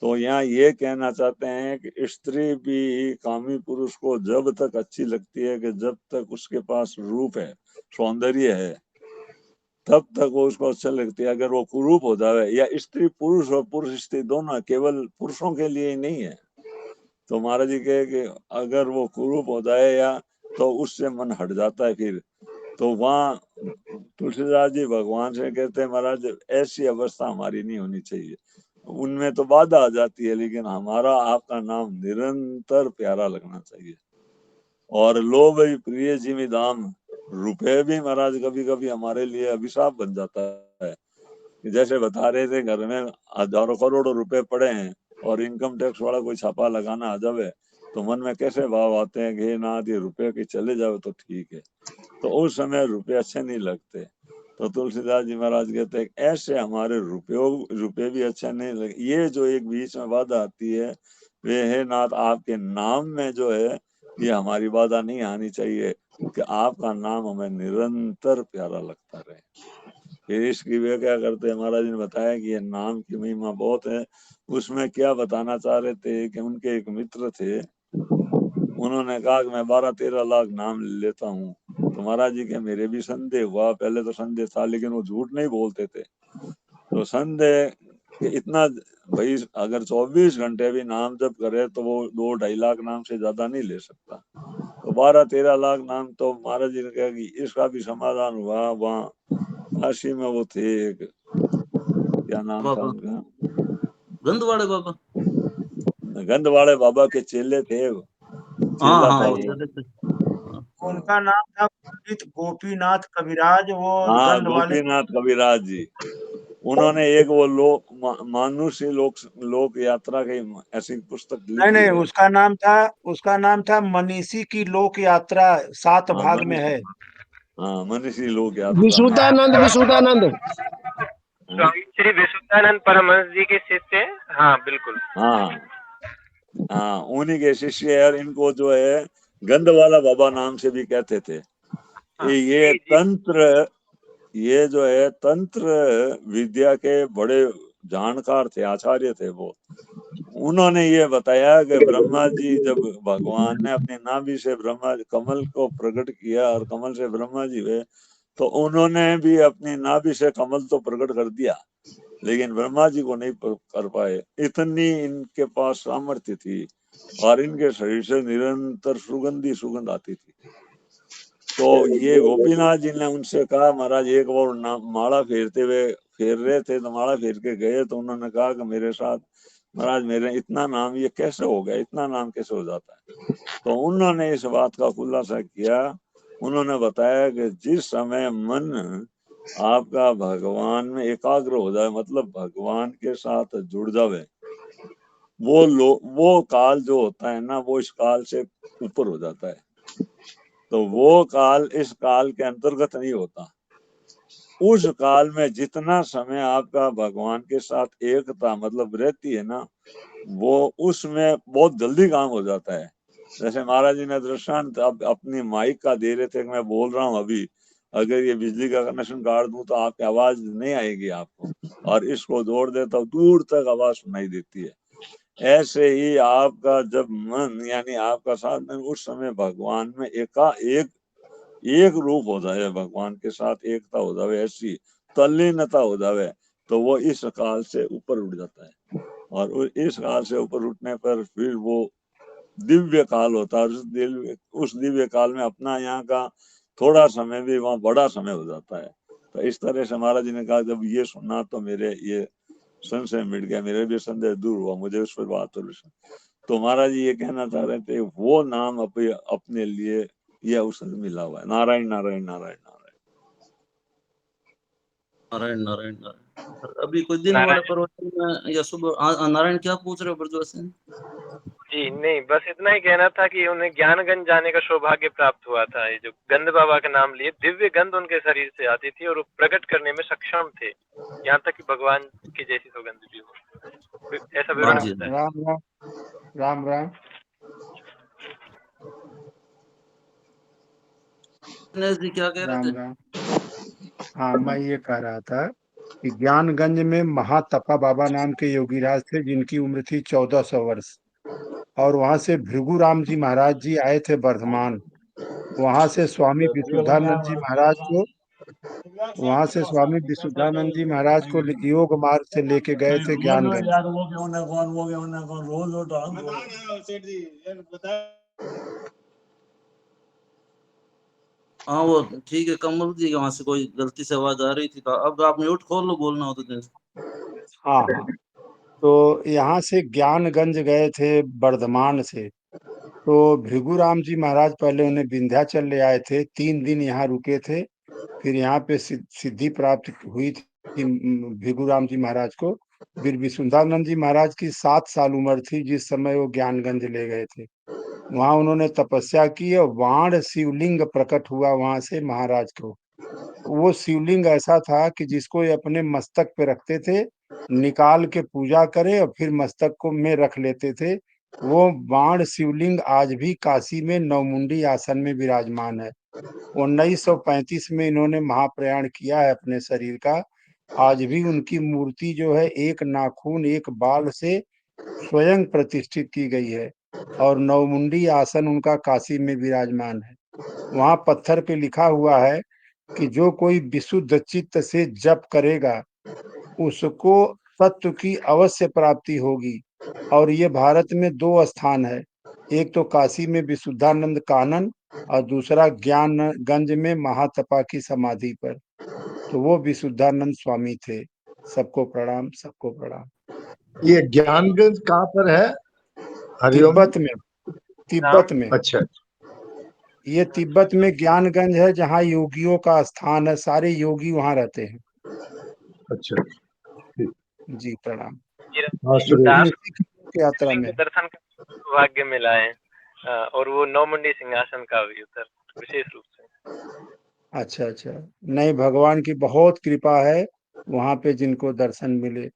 तो यहाँ ये कहना चाहते हैं कि स्त्री भी कामी पुरुष को जब तक अच्छी लगती है कि जब तक उसके पास रूप है, सौंदर्य है, तब तक वो उसको अच्छा लगती है। अगर वो कुरूप हो जाए, या स्त्री पुरुष और पुरुष स्त्री दोनों, केवल पुरुषों के लिए ही नहीं है। तो महाराज जी कहे कि अगर वो कुरूप हो जाए या तो उससे मन हट जाता है फिर। तो वहाँ तुलसीदास जी भगवान से कहते हैं महाराज ऐसी अवस्था हमारी नहीं होनी चाहिए, उनमें तो बाधा आ जाती है, लेकिन हमारा आपका नाम निरंतर प्यारा लगना चाहिए। और लोभ प्रिय जिमी दाम, रुपए भी महाराज कभी कभी हमारे लिए अभिशाप बन जाता है। जैसे बता रहे थे, घर में हजारों करोड़ों रुपए पड़े हैं और इनकम टैक्स वाला कोई छापा लगाना आ जावे तो मन में कैसे भाव आते हैं कि ना ये रुपए के चले जाओ तो ठीक है। तो उस समय रुपए अच्छे नहीं लगते। तो तुलसीदास जी महाराज कहते हैं ऐसे हमारे रुपए भी अच्छा नहीं लगे। ये जो एक बीच में बाधा आती है वे है नाथ आपके नाम में जो है, ये हमारी बाधा नहीं आनी चाहिए कि आपका नाम हमें निरंतर प्यारा लगता रहे। फिर इसकी वे क्या करते हैं, महाराज ने बताया कि ये नाम की महिमा बहुत है। उसमें क्या बताना चाह रहे थे कि उनके एक मित्र थे, उन्होंने कहा कि मैं 12-13 लाख नाम लेता हूँ। तो महाराज जी के मेरे भी संदेह हुआ, पहले तो संदेह था, लेकिन वो झूठ नहीं बोलते थे। तो संदेह कि इतना भाई अगर 24 घंटे भी नाम जप करे तो वो 2-2.5 लाख नाम से ज्यादा नहीं ले सकता। तो 12-13 लाख नाम तो महाराज जी ने कहा कि इसका भी समाधान हुआ। वहाँ काशी में वो थे एक, क्या नाम था उनका, गंधवाड़े बाबा, गंधवाड़े बाबा के चेले थे, चेला था वो वो। चले थे। उनका नाम था पंडित गोपीनाथ कविराज, वो हाँ, गंध वाले। गोपीनाथ कविराज जी। उन्होंने एक वो मानुषी लोक यात्रा की ऐसी पुस्तक नहीं लिखी नहीं, है। उसका नाम था मनीषी की लोक यात्रा, 7 हाँ, भाग में है। हाँ, मनीषी लोक यात्रा। विशुद्धानंद स्वामी श्री विशुद्धानंद परमहंस जी के शिष्य हैं। हाँ बिल्कुल। हाँ हाँ, उन्हीं के शिष्य है। और इनको जो है गंधवाला बाबा नाम से भी कहते थे। ये तंत्र, ये जो है तंत्र विद्या के बड़े जानकार थे, आचार्य थे वो। उन्होंने ये बताया कि ब्रह्मा जी जब भगवान ने अपने नाभि से ब्रह्मा कमल को प्रकट किया और कमल से ब्रह्मा जी हुए, तो उन्होंने भी अपनी नाभि से कमल तो प्रकट कर दिया, लेकिन ब्रह्मा जी को नहीं कर पाए। इतनी इनके पास सामर्थ्य थी और इनके शरीर से निरंतर सुगंध आती थी। तो ये गोपीनाथ जी ने उनसे कहा महाराज एक बार माला फेर रहे थे तो माला फेर के गए, तो उन्होंने कहा कि मेरे साथ महाराज मेरे इतना नाम ये कैसे हो गया, इतना नाम कैसे हो जाता है। तो उन्होंने इस बात का खुलासा किया। उन्होंने बताया कि जिस समय मन आपका भगवान में एकाग्र हो जाए, मतलब भगवान के साथ जुड़ जावे, वो काल जो होता है ना, वो इस काल से ऊपर हो जाता है। तो वो काल इस काल के अंतर्गत नहीं होता। उस काल में जितना समय आपका भगवान के साथ एकता मतलब रहती है ना, वो उसमें बहुत जल्दी काम हो जाता है। जैसे महाराज जी ने दृष्टांत अब अपनी माइक का दे रहे थे कि मैं बोल रहा हूँ अभी, अगर ये बिजली का कनेक्शन काट दूं तो आपकी आवाज नहीं आएगी आपको, और इसको जोड़ देता हूँ दूर तक आवाज सुनाई देती है। ऐसे ही आपका जब मन यानी आपका साधन उस समय भगवान में एक रूप हो जाए, भगवान के साथ एकता हो जाए, ऐसी तल्लीनता हो जाए, तो वो इस काल से ऊपर उठ जाता है। और इस काल से ऊपर उठने पर फिर वो दिव्य काल होता है। उस दिव्य काल में अपना यहाँ का थोड़ा समय भी वहाँ बड़ा समय हो जाता है। तो इस तरह से महाराज जी ने कहा, जब ये सुना तो मेरे ये संशय मिट गया, मेरे भी संदेह दूर हुआ, मुझे उस पर बात हो। तो महाराज जी ये कहना चाह रहे थे, वो नाम अपने लिए यह अवसर मिला हुआ है। नारायण नारायण नारायण नारायण नारायण नारायण नारायण। अभी कुछ दिन वाले प्रवचन में या सुबह नारायण क्या पूछ रहे हो ब्रजवास सिंह? जी नहीं, बस इतना ही कहना था कि उन्हें ज्ञानगंज जाने का सौभाग्य प्राप्त हुआ था। ये जो गंध बाबा का नाम लिए, दिव्य गंध उनके शरीर से आती थी और वो प्रकट करने में सक्षम थे, यहाँ तक कि भगवान की जैसी सुगंध भी हो। ऐसा विवरण जी मिलता है। राम राम राम राम। दिनेश जी क्या कह रहे राम थे? राम। हाँ, मैं ये कह रहा था कि ज्ञानगंज में महातपा बाबा नाम के योगीराज थे, जिनकी उम्र थी 1400 वर्ष, और वहां से भृगु राम जी महाराज जी आए थे वर्धमान। वहां से स्वामी विशुद्धानंद जी महाराज को योग मार्ग से लेके गए थे ज्ञानगंज। हाँ वो ठीक है, कमल जी वहां से कोई गलती से आवाज आ रही थी। तो अब आप म्यूट खोल लो, बोलना हो तो दिनेश। हाँ हाँ, तो यहाँ से ज्ञानगंज गए थे वर्धमान से। तो भृगुराम जी महाराज पहले उन्हें विंध्याचल ले आए थे, 3 दिन यहाँ रुके थे। फिर यहाँ पे सिद्धि प्राप्त हुई थी भृगुराम जी महाराज को। फिर विशुद्धानंद जी महाराज की 7 साल उम्र थी जिस समय वो ज्ञानगंज ले गए थे। वहां उन्होंने तपस्या की और वाण शिवलिंग प्रकट हुआ वहां से महाराज को। वो शिवलिंग ऐसा था कि जिसको ये अपने मस्तक पे रखते थे, निकाल के पूजा करे और फिर मस्तक को में रख लेते थे। वो बाण शिवलिंग आज भी काशी में नवमुंडी आसन में विराजमान है। 1935 में इन्होंने महाप्रयाण किया है अपने शरीर का। आज भी उनकी मूर्ति जो है एक नाखून एक बाल से स्वयं प्रतिष्ठित की गई है, और नवमुंडी आसन उनका काशी में विराजमान है। वहां पत्थर पे लिखा हुआ है कि जो कोई विशुद्ध चित्त से जप करेगा उसको तत्व की अवश्य प्राप्ति होगी। और ये भारत में 2 स्थान है, एक तो काशी में विशुद्धानंद कानन और दूसरा ज्ञानगंज में महातपा की समाधि पर। तो वो विशुद्धानंद स्वामी थे। सबको प्रणाम, सबको प्रणाम। ये ज्ञानगंज कहाँ पर है? हरिओम। तिब्बत में, तिब्बत में। अच्छा ये तिब्बत में ज्ञानगंज है, जहाँ योगियों का स्थान है, सारे योगी वहाँ रहते हैं। अच्छा, ठीक। जी प्रणाम। हाँ सुरेश। की यात्रा में दर्शन का सौभाग्य मिला है, और वो नौमुंडी सिंहासन का भी उधर विशेष रूप से। अच्छा अच्छा, नहीं भगवान की बहुत कृपा है वहां पे जिनको दर्शन मिले।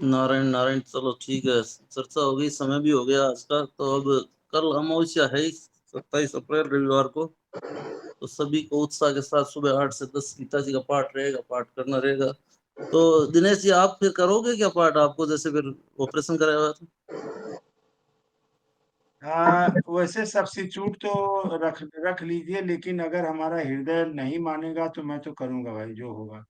नारायण नारायण। चलो ठीक है, चर्चा हो गई, समय भी हो गया आज का। तो अब कल अमावस्या है 27 अप्रैल रविवार को। तो सभी को उत्साह के साथ सुबह 8 से 10 गीता जी का पाठ रहेगा, पाठ करना रहेगा। तो दिनेश जी आप फिर करोगे क्या पाठ? आपको जैसे फिर ऑपरेशन कराया हुआ था। हाँ, वैसे सब्स्टिट्यूट तो रख लीजिए, लेकिन अगर हमारा हृदय नहीं मानेगा तो मैं तो करूंगा भाई, जो होगा।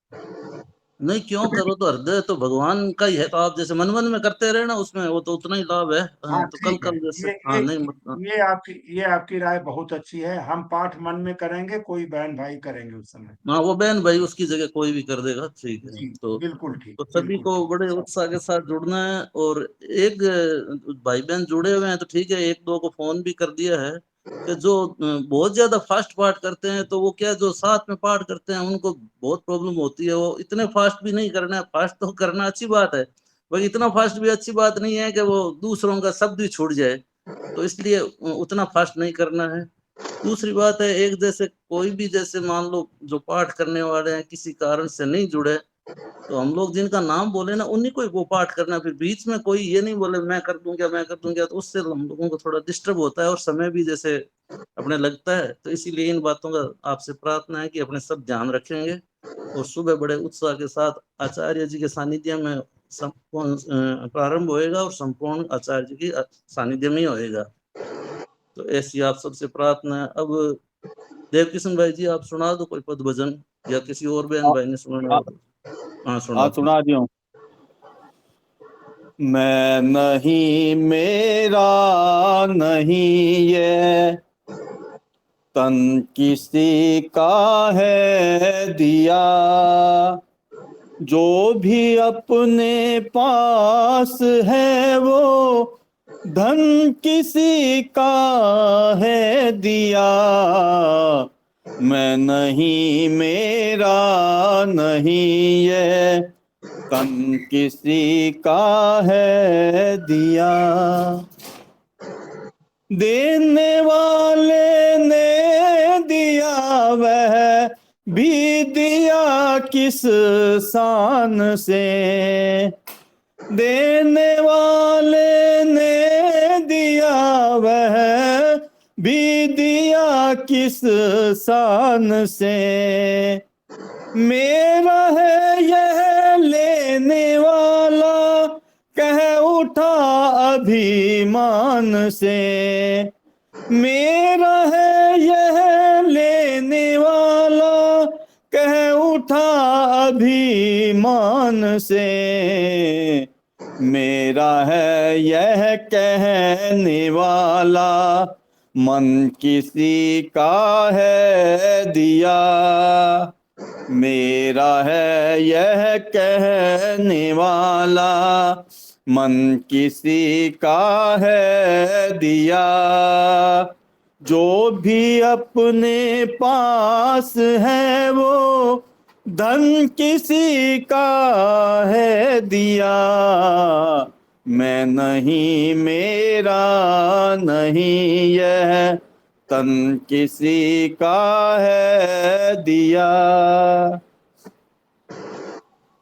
नहीं क्यों करो, तो हृदय तो भगवान का ही है। तो आप जैसे मन मन में करते रहे ना, उसमें वो तो उतना ही लाभ है। हाँ तो कल ठीक है, कल जैसे ये हाँ ये नहीं ये आपकी राय बहुत अच्छी है। हम पाठ मन में करेंगे, कोई बहन भाई करेंगे उस समय। हाँ वो बहन भाई उसकी जगह कोई भी कर देगा, ठीक है। जी तो बिल्कुल ठीक, सभी बिल्कुल को ठीक। बड़े उत्साह के साथ जुड़ना है। और एक भाई बहन जुड़े हुए हैं तो ठीक है, एक दो को फोन भी कर दिया है कि जो बहुत ज्यादा फास्ट पाठ करते हैं, तो वो क्या जो साथ में पाठ करते हैं उनको बहुत प्रॉब्लम होती है। वो इतने फास्ट भी नहीं करना है, फास्ट तो करना अच्छी बात है, पर इतना फास्ट भी अच्छी बात नहीं है कि वो दूसरों का शब्द भी छूट जाए। तो इसलिए उतना फास्ट नहीं करना है। दूसरी बात है, एक जैसे कोई भी जैसे मान लो जो पाठ करने वाले हैं किसी कारण से नहीं जुड़े, तो हम लोग जिनका नाम बोले ना उन्हीं को वो पाठ करना, फिर बीच में कोई ये नहीं बोले मैं कर दूंगा, तो उससे हम लोगों को थोड़ा डिस्टर्ब होता है और समय भी जैसे अपने लगता है। तो इसीलिए इन बातों का आपसे प्रार्थना है कि अपने सब ध्यान रखेंगे और सुबह बड़े उत्साह के साथ आचार्य जी के सानिध्य में प्रारंभ होएगा और संपूर्ण आचार्य जी की सानिध्य में ही होएगा। तो ऐसी आप सबसे प्रार्थना है। अब देवकिशन भाई जी आप सुना दो कोई पद भजन, या किसी और बहन भाई ने सुनाना हो तो। हाँ सुना दो। सुना दियो। मैं नहीं मेरा नहीं ये तन किसी का है दिया, जो भी अपने पास है वो धन किसी का है दिया। मैं नहीं मेरा नहीं ये तन किसी का है दिया। देने वाले ने दिया वह भी दिया किस शान से, देने वाले ने दिया वह भी दिया किस शान से। मेरा है यह लेने वाला कह उठा अभिमान से, मेरा है यह लेने वाला कह उठा अभिमान से। मेरा है यह कहने वाला मन किसी का है दिया। मेरा है यह कहने वाला मन किसी का है दिया। जो भी अपने पास है वो धन किसी का है दिया। मैं नहीं मेरा नहीं यह तन किसी का है दिया।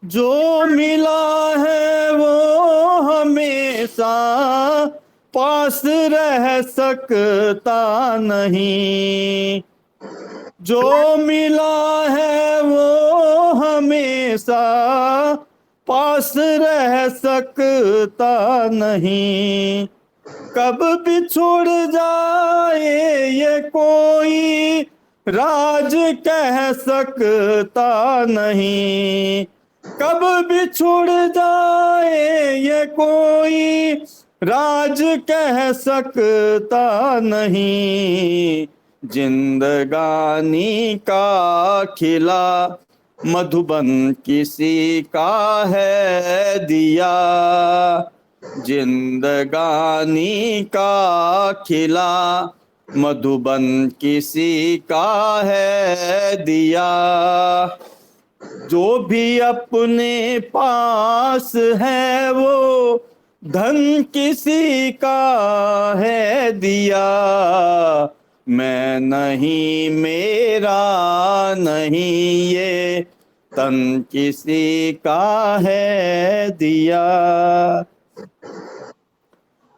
जो मिला है वो हमेशा पास रह सकता नहीं, जो मिला है वो हमेशा पास रह सकता नहीं। कब बिछुड़ जाए ये कोई राज कह सकता नहीं, कब बिछुड़ जाए ये कोई राज कह सकता नहीं। जिंदगानी का खिला मधुबन किसी का है दिया। जिंदगानी का खिला मधुबन किसी का है दिया। जो भी अपने पास है वो धन किसी का है दिया। मैं नहीं मेरा नहीं ये तन किसी का है दिया।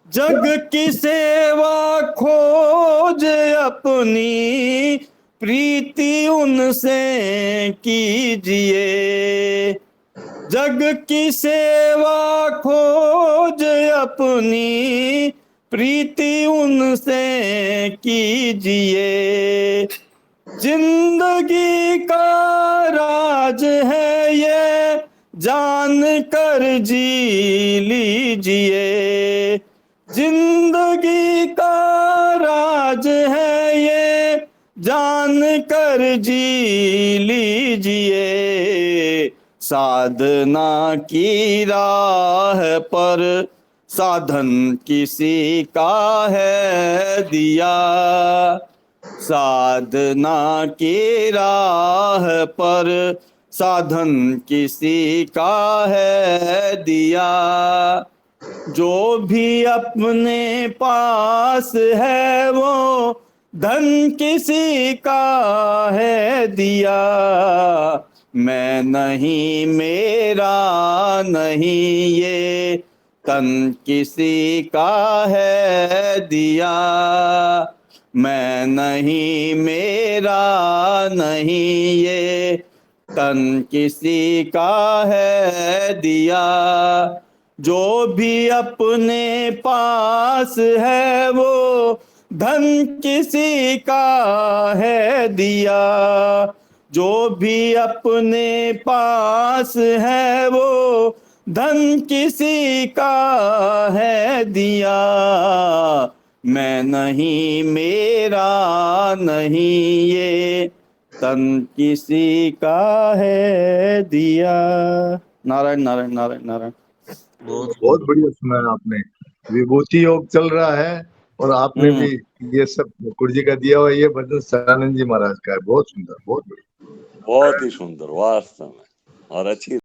जग की सेवा खोज अपनी प्रीति उनसे कीजिए। जग की सेवा खोज अपनी प्रीति उनसे कीजिए। जिंदगी का राज है ये जान कर जी लीजिए। जिंदगी का राज है ये जान कर जी लीजिए। साधना की राह पर साधन किसी का है दिया। साधना की राह पर साधन किसी का है दिया। जो भी अपने पास है वो धन किसी का है दिया, मैं नहीं मेरा नहीं ये तन किसी का है दिया, मैं नहीं मेरा नहीं ये तन किसी का है दिया, जो भी अपने पास है वो धन किसी का है दिया, जो भी अपने पास है वो धन किसी का है दिया, मैं नहीं मेरा नहीं ये तन किसी का है दिया। नारायण नारायण नारायण नारायण। बहुत बढ़िया सुनाया आपने। विभूति योग चल रहा है और आपने भी ये सब मुकुट जी का दिया हुआ, ये भजन सदानंद जी महाराज का है। बहुत सुंदर, बहुत बढ़िया, बहुत ही सुंदर वास्तव में, और अच्छी